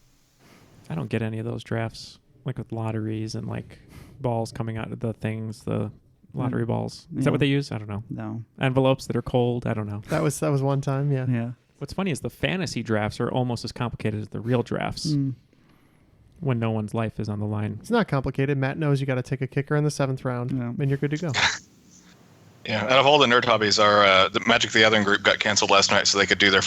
S9: I don't get any of those drafts, like with lotteries and like balls coming out of the things, the lottery balls. Is that what they use? I don't know.
S10: No.
S9: Envelopes that are cold. I don't know.
S11: That was one time. Yeah.
S10: Yeah.
S9: What's funny is the fantasy drafts are almost as complicated as the real drafts when no one's life is on the line.
S11: It's not complicated. Matt knows you got to take a kicker in the 7th round, and you're good to go.
S12: Yeah, out of all the nerd hobbies, our the Magic the Gathering group got canceled last night, so they could do their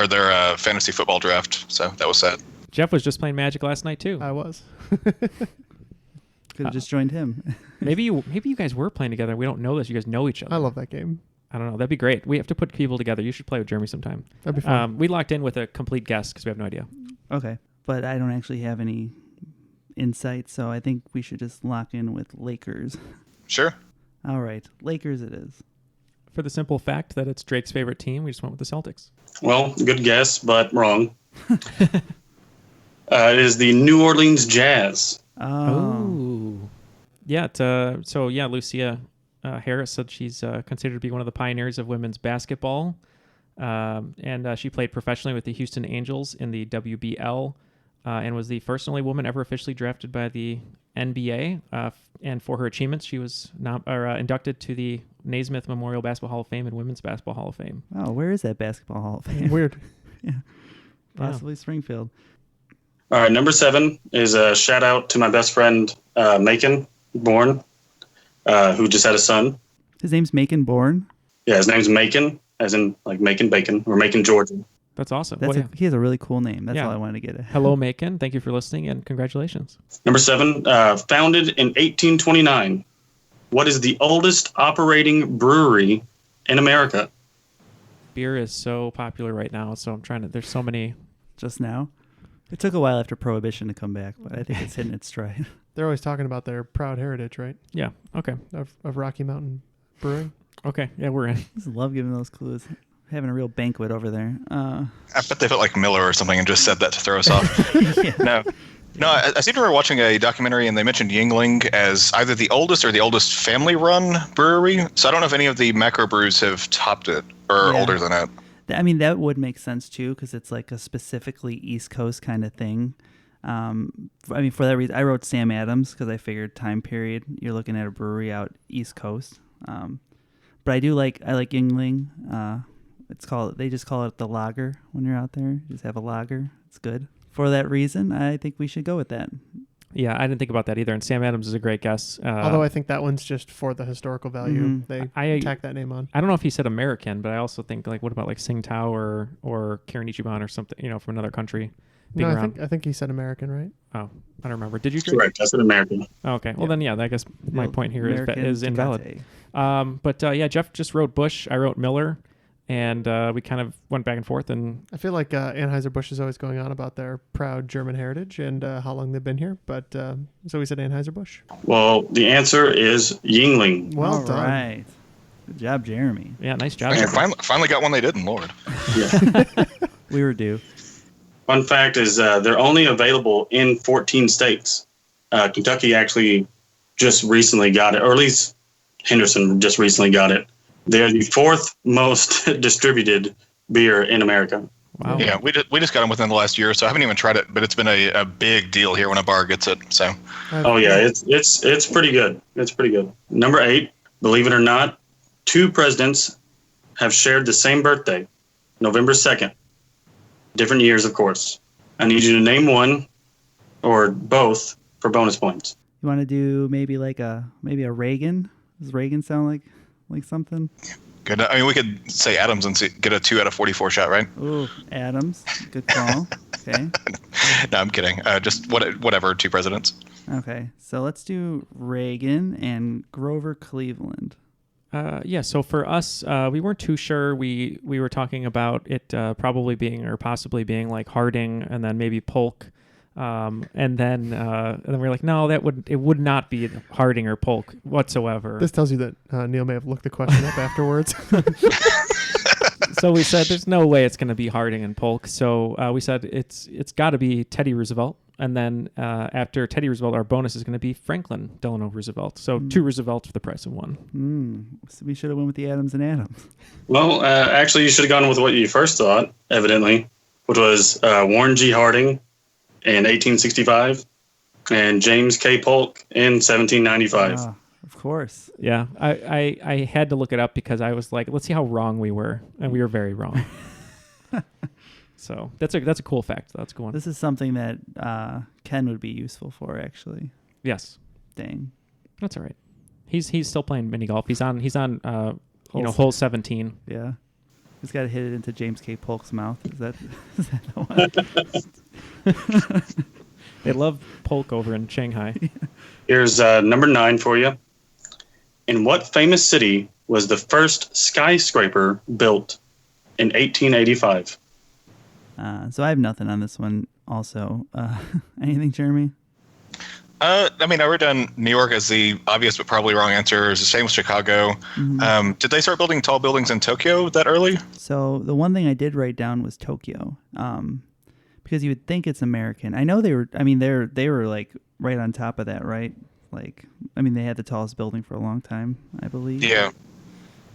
S12: their fantasy football draft. So that was sad.
S9: Jeff was just playing Magic last night too.
S11: I was.
S10: Could have just joined him.
S9: maybe you guys were playing together. We don't know this. You guys know each other.
S11: I love that game.
S9: I don't know. That'd be great. We have to put people together. You should play with Jeremy sometime.
S11: That'd be fun.
S9: We locked in with a complete guess because we have no idea.
S10: Okay. But I don't actually have any insight, so I think we should just lock in with Lakers.
S12: Sure.
S10: All right. Lakers it is.
S9: For the simple fact that it's Drake's favorite team, we just went with the Celtics.
S13: Well, good guess, but wrong. It is the New Orleans Jazz.
S9: Oh. Yeah. Lucia Harris said she's considered to be one of the pioneers of women's basketball. And she played professionally with the Houston Angels in the WBL and was the first and only woman ever officially drafted by the NBA. And for her achievements, she was inducted to the Naismith Memorial Basketball Hall of Fame and Women's Basketball Hall of Fame.
S10: Oh, where is that Basketball Hall of Fame?
S11: Weird.
S10: Yeah. Possibly Springfield.
S13: All right, number 7 is a shout out to my best friend, Macon Bourne, who just had a son.
S10: His name's Macon Bourne?
S13: Yeah, his name's Macon, as in like Macon Bacon, or Macon, Georgia.
S9: That's awesome.
S10: He has a really cool name. That's all I wanted to get at.
S9: Hello, Macon. Thank you for listening, and congratulations.
S13: Number 7, founded in 1829. What is the oldest operating brewery in America?
S9: Beer is so popular right now, so I'm trying to... There's so many...
S10: Just now? It took a while after Prohibition to come back, but I think it's hitting its stride.
S11: They're always talking about their proud heritage, right?
S9: Yeah, okay.
S11: Of Rocky Mountain Brewing.
S9: Okay, yeah, we're in.
S10: I just love giving those clues. Having a real banquet over there.
S12: I bet they put like Miller or something and just said that to throw us off.
S10: Yeah.
S12: No, I seem to remember watching a documentary and they mentioned Yuengling as either the oldest or the oldest family-run brewery. So I don't know if any of the macro brews have topped it or are older than it.
S10: I mean, that would make sense too, because it's like a specifically East Coast kind of thing. I mean, for that reason, I wrote Sam Adams because I figured time period. You're looking at a brewery out East Coast. But I like Yuengling. They just call it the lager when you're out there. You just have a lager. It's good. For that reason, I think we should go with that.
S9: Yeah, I didn't think about that either. And Sam Adams is a great guess.
S11: Although I think that one's just for the historical value. They tack that name on.
S9: I don't know if he said American, but I also think like, what about like Tsingtao or Karen Ichiban or something, from another country?
S11: No, I think he said American, right?
S9: Oh, I don't remember. Did you?
S13: Correct. I said American.
S9: Oh, okay. Well, then, I guess my point here is invalid. But Jeff just wrote Bush. I wrote Miller. And we kind of went back and forth. And
S11: I feel like Anheuser-Busch is always going on about their proud German heritage and how long they've been here. But so we said Anheuser-Busch.
S13: Well, the answer is Yuengling.
S11: Well done.
S10: All right. Good job, Jeremy.
S9: Yeah, nice job.
S12: Finally got one they didn't, Lord.
S13: Yeah.
S10: We were due.
S13: Fun fact is they're only available in 14 states. Kentucky actually just recently got it, or at least Henderson just recently got it. They're the 4th most distributed beer in America.
S9: Wow.
S12: Yeah, we just got them within the last year, so I haven't even tried it, but it's been a big deal here when a bar gets it. So.
S13: Oh yeah, it's pretty good. It's pretty good. Number 8, believe it or not, 2 presidents have shared the same birthday, November 2nd. Different years, of course. I need you to name one or both for bonus points.
S10: You want to do maybe a Reagan? Does Reagan sound like something?
S12: Good. I mean, we could say Adams and get a 2 out of 44 shot, right?
S10: Ooh, Adams. Good call. Okay.
S12: No, I'm kidding. Just whatever, 2 presidents.
S10: Okay. So let's do Reagan and Grover Cleveland.
S9: So for us, we weren't too sure. We were talking about it probably being or possibly being like Harding and then maybe Polk. And then we were like, no, it would not be Harding or Polk whatsoever.
S11: This tells you that Neal may have looked the question up afterwards.
S9: So we said there's no way it's going to be Harding and Polk. So we said it's got to be Teddy Roosevelt. And then after Teddy Roosevelt, our bonus is going to be Franklin Delano Roosevelt. So 2 Roosevelts for the price of 1.
S10: So we should have went with the Adams and Adams.
S13: Well, actually, you should have gone with what you first thought, evidently, which was Warren G. Harding in 1865 and James K. Polk in 1795.
S10: Of course.
S9: Yeah, I had to look it up because I was like, let's see how wrong we were, and we were very wrong. So that's a cool fact. That's a cool one.
S10: This is something that Ken would be useful for, actually.
S9: Yes.
S10: Dang.
S9: That's all right. He's still playing mini golf. He's on hole 17.
S10: Yeah. He's got to hit it into James K. Polk's mouth. Is that the one?
S9: They love polk over in Shanghai.
S13: Here's number 9 for you. In what famous city was the first skyscraper built in 1885?
S10: So I have nothing on this one also. Anything, Jeremy?
S12: I wrote down New York as the obvious but probably wrong answer. It's the same with Chicago.
S10: Mm-hmm.
S12: Did they start building tall buildings in Tokyo that early?
S10: So the one thing I did write down was Tokyo, because you would think it's American. I know they were. I mean, they were like right on top of that, right? Like, they had the tallest building for a long time, I believe.
S12: Yeah.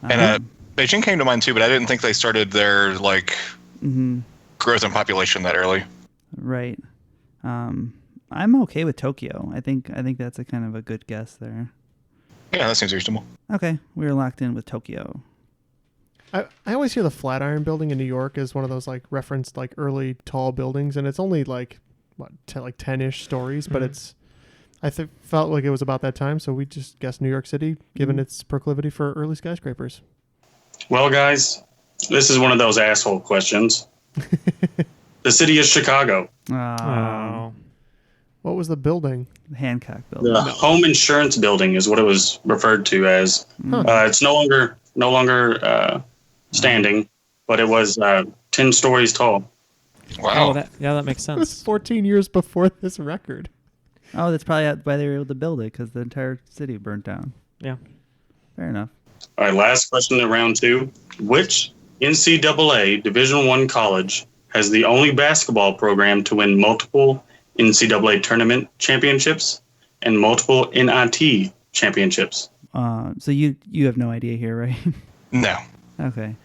S12: And Beijing came to mind too, but I didn't think they started their growth in population that early.
S10: Right. I'm okay with Tokyo. I think that's a kind of a good guess there.
S12: Yeah, that seems reasonable.
S10: Okay, we're locked in with Tokyo.
S11: I always hear the Flatiron Building in New York as one of those like referenced like early tall buildings, and it's only like what 10-ish stories, but it's felt like it was about that time, so we just guessed New York City, given its proclivity for early skyscrapers.
S13: Well, guys, this is one of those asshole questions. The city is Chicago.
S10: Oh.
S11: What was the building?
S10: The Hancock Building.
S13: The Home Insurance Building is what it was referred to as. It's no longer standing, but it was 10 stories tall.
S12: Wow.
S9: That makes sense.
S11: It was 14 years before this record.
S10: Oh, that's probably why they were able to build it, because the entire city burnt down.
S9: Yeah.
S10: Fair enough.
S13: All right, last question in round 2. Which NCAA Division I college has the only basketball program to win multiple NCAA tournament championships and multiple NIT championships?
S10: So you have no idea here, right?
S12: No.
S10: Okay.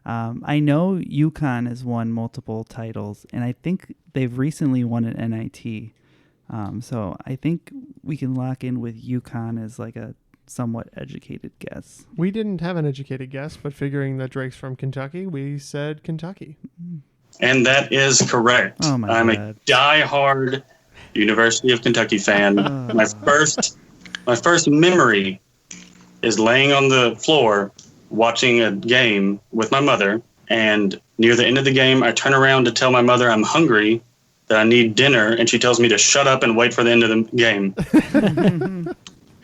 S10: I know UConn has won multiple titles, and I think they've recently won an NIT. So I think we can lock in with UConn as like a somewhat educated guess.
S11: We didn't have an educated guess, but figuring that Drake's from Kentucky, we said Kentucky.
S13: And that is correct.
S10: Oh my
S13: I'm
S10: God.
S13: a diehard University of Kentucky fan. My first memory is laying on the floor watching a game with my mother, and near the end of the game, I turn around to tell my mother I'm hungry, that I need dinner, and she tells me to shut up and wait for the end of the game.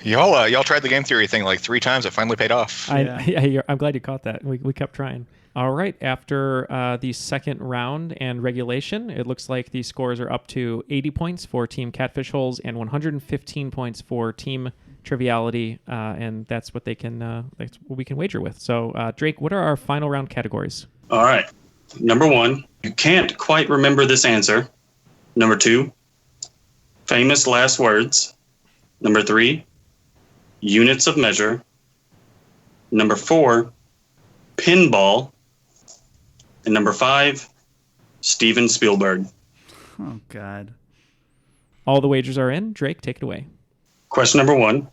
S12: Y'all tried the game theory thing like 3 times. It finally paid off.
S9: I'm glad you caught that. We kept trying. All right. After the second round and regulation, it looks like the scores are up to 80 points for Team Catfish Holes and 115 points for Team Triviality, and that's what we can wager with. So, Drake, what are our final round categories?
S13: All right. Number 1, you can't quite remember this answer. Number 2, famous last words. Number 3, units of measure. Number 4, pinball. And number 5, Steven Spielberg.
S10: Oh, God.
S9: All the wagers are in. Drake, take it away.
S13: Question number 1.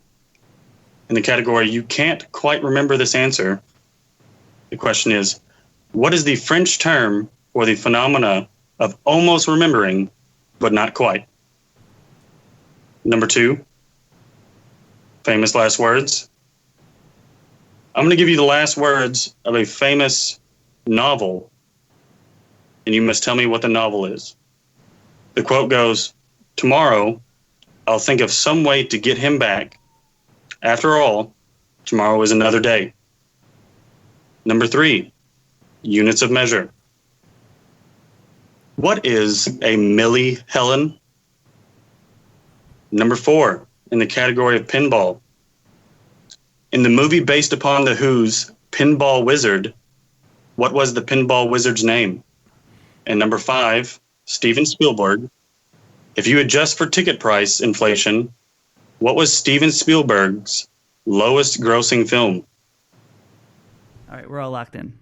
S13: In the category, you can't quite remember this answer. The question is, what is the French term for the phenomena of almost remembering, but not quite? Number 2, famous last words. I'm going to give you the last words of a famous novel, and you must tell me what the novel is. The quote goes, "Tomorrow, I'll think of some way to get him back. After all, tomorrow is another day." Number 3, units of measure. What is a milli Helen? Number 4, in the category of pinball. In the movie based upon The Who's Pinball Wizard, what was the pinball wizard's name? And number 5, Steven Spielberg. If you adjust for ticket price inflation, what was Steven Spielberg's lowest grossing film?
S10: All right, we're all locked in.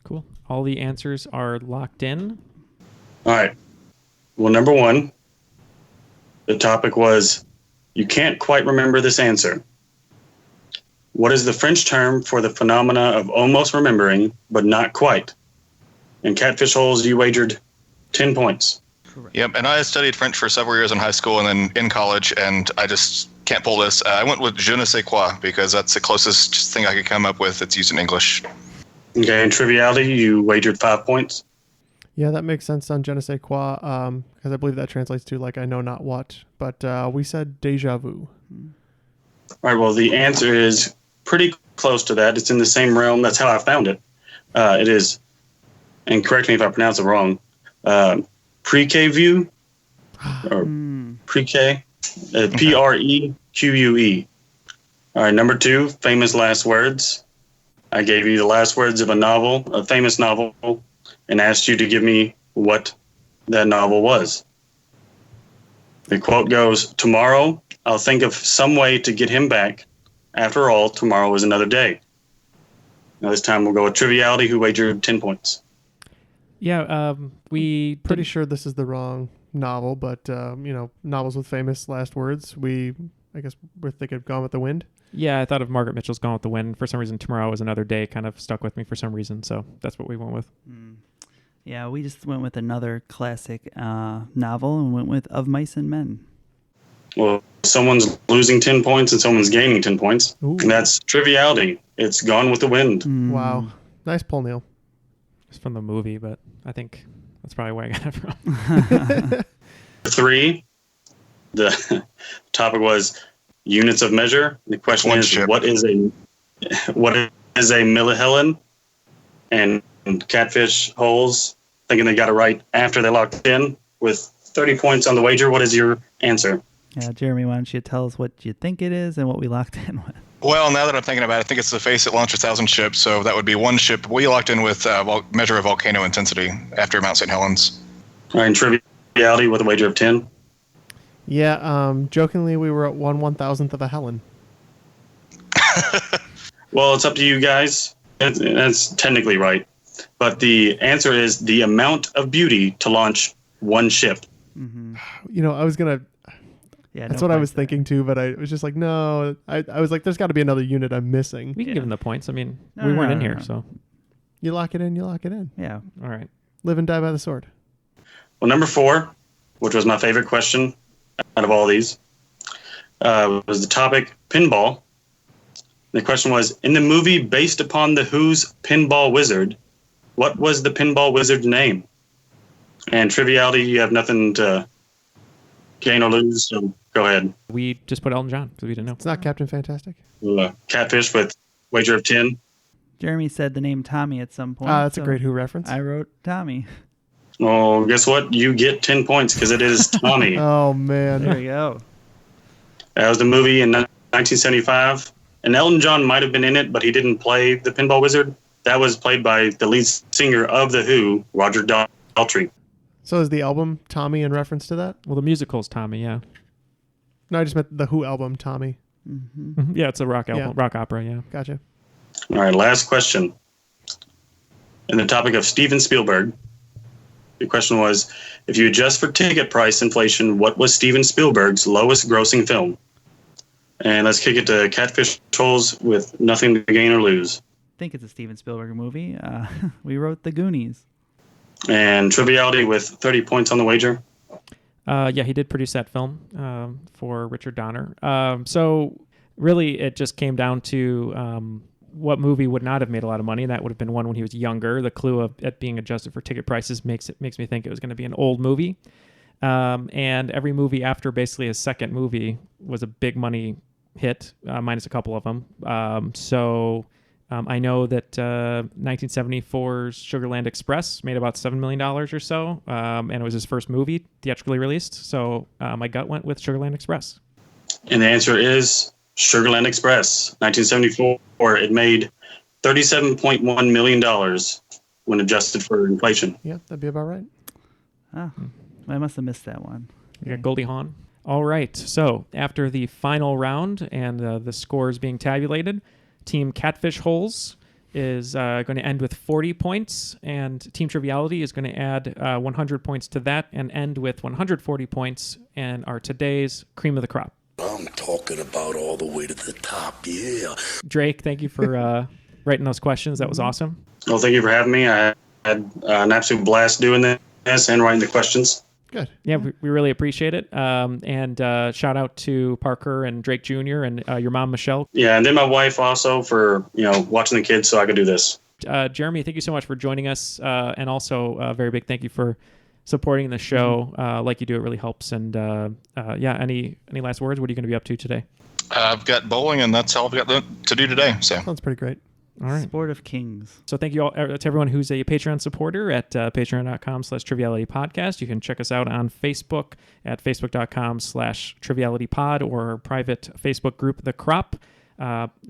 S9: Cool. All the answers are locked in.
S13: All right. Well, number 1, the topic was, you can't quite remember this answer. What is the French term for the phenomena of almost remembering, but not quite? In Catfish Holes, you wagered 10 points.
S12: Yep, and I studied French for several years in high school and then in college, and I just can't pull this. I went with je ne sais quoi because that's the closest thing I could come up with that's used in English.
S13: Okay, in Triviality, you wagered 5 points.
S11: Yeah, that makes sense on je ne sais quoi. because I believe that translates to like I know not what. But we said deja vu.
S13: All right. Well, the answer is pretty close to that. It's in the same realm. That's how I found it. It is, and correct me if I pronounce it wrong, Prequevue or Preque, Preque. All right, number 2, famous last words. I gave you the last words of a famous novel, and asked you to give me what that novel was. The quote goes, "Tomorrow, I'll think of some way to get him back. After all, tomorrow is another day." Now this time we'll go with triviality, who wagered 10 points.
S9: Yeah, we...
S11: Pretty sure this is the wrong novel, but, novels with famous last words, I guess we're thinking of Gone with the Wind.
S9: Yeah, I thought of Margaret Mitchell's Gone with the Wind. For some reason, Tomorrow is Another Day kind of stuck with me for some reason, so that's what we went with.
S10: Yeah, we just went with another classic novel and went with Of Mice and Men.
S13: Well, someone's losing 10 points and someone's gaining 10 points.
S11: Ooh.
S13: And that's triviality. It's Gone with the Wind.
S11: Wow. Nice pull, Neil.
S9: It's from the movie, but I think that's probably where I got it from.
S13: 3, the topic was units of measure. The question is, what is a millihelen? And Catfish Holes, thinking they got it right after they locked in with 30 points on the wager. What is your answer?
S10: Yeah, Jeremy, why don't you tell us what you think it is and what we locked in with?
S12: Well, now that I'm thinking about it, I think it's the face that launched 1,000 ships, so that would be one ship. We locked in with measure of volcano intensity after Mount St. Helens.
S13: All right, and triviality with a wager of 10.
S11: Yeah, jokingly, we were at 1/1000th of a Helen.
S13: Well, it's up to you guys. That's technically right. But the answer is the amount of beauty to launch one ship.
S11: I was going to...
S10: Yeah,
S11: that's what I was thinking too, but I was just like, no. I was like, there's got to be another unit I'm missing.
S9: We can give them the points. I mean, we weren't in here, so...
S11: You lock it in, you lock it in.
S10: Yeah.
S9: All right.
S11: Live and die by the sword.
S13: Well, number 4, which was my favorite question out of all these, was the topic pinball. The question was, in the movie based upon The Who's Pinball Wizard, what was the pinball wizard's name? And triviality, you have nothing to gain or lose, so go ahead.
S9: We just put Elton John because we didn't know.
S11: It's not Captain Fantastic.
S13: Catfish with wager of 10.
S10: Jeremy said the name Tommy at some point.
S11: That's a great Who reference.
S10: I wrote Tommy.
S13: Oh, guess what? You get 10 points because it is Tommy.
S11: Oh, man.
S10: There you go.
S13: That was the movie in 1975. And Elton John might have been in it, but he didn't play the pinball wizard. That was played by the lead singer of The Who, Roger Daltrey.
S11: So is the album Tommy in reference to that?
S9: Well, the musical's Tommy, yeah.
S11: No, I just meant the Who album, Tommy.
S9: Yeah, it's a rock album, rock opera, yeah.
S11: Gotcha.
S13: All right, last question. And the topic of Steven Spielberg. The question was, if you adjust for ticket price inflation, what was Steven Spielberg's lowest grossing film? And let's kick it to Catfish Holes with nothing to gain or lose.
S10: I think it's a Steven Spielberg movie. We wrote The Goonies.
S13: And triviality with 30 points on the wager.
S9: Yeah, he did produce that film for Richard Donner. So really, it just came down to what movie would not have made a lot of money. That would have been one when he was younger. The clue of it being adjusted for ticket prices makes me think it was going to be an old movie. And every movie after basically his second movie was a big money hit, minus a couple of them. I know that 1974's Sugarland Express made about $7 million or so, and it was his first movie theatrically released. So my gut went with Sugarland Express.
S13: And the answer is Sugarland Express, 1974. It made $37.1 million when adjusted for inflation.
S11: Yeah, that'd be about right.
S10: Oh, I must have missed that one.
S9: You got Goldie Hawn. All right. So after the final round and the scores being tabulated, Team Catfish Holes is going to end with 40 points, and Team Triviality is going to add 100 points to that and end with 140 points and our today's cream of the crop.
S14: I'm talking about all the way to the top, yeah.
S9: Drake, thank you for writing those questions. That was awesome.
S13: Well, thank you for having me. I had an absolute blast doing this and writing the questions.
S11: Good.
S9: Yeah, we really appreciate it. And shout out to Parker and Drake Jr. and your mom, Michelle.
S13: Yeah, and then my wife also for, watching the kids so I could do this.
S9: Jeremy, thank you so much for joining us. And also a very big thank you for supporting the show like you do. It really helps. And any last words? What are you going to be up to today?
S12: I've got bowling, and that's all I've got to do today. So
S11: sounds pretty great.
S9: All right.
S10: Sport of Kings.
S9: So thank you all to everyone who's a Patreon supporter at patreon.com/trivialitypodcast. You can check us out on Facebook at facebook.com/trivialitypod or our private Facebook group, The Crop.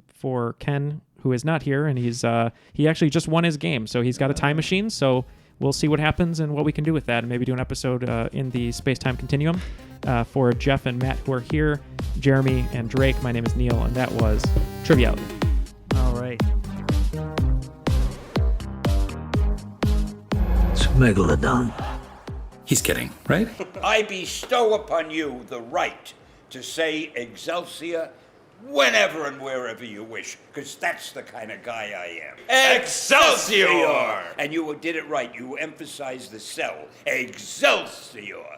S9: For Ken, who is not here, and he actually just won his game, so he's got a time machine. So we'll see what happens and what we can do with that, and maybe do an episode in the space-time continuum. For Jeff and Matt, who are here, Jeremy and Drake, my name is Neal, and that was Triviality.
S10: All right.
S15: Megalodon. He's kidding, right?
S16: I bestow upon you the right to say Excelsior whenever and wherever you wish, because that's the kind of guy I am. Excelsior! And you did it right. You emphasized the cell. Excelsior!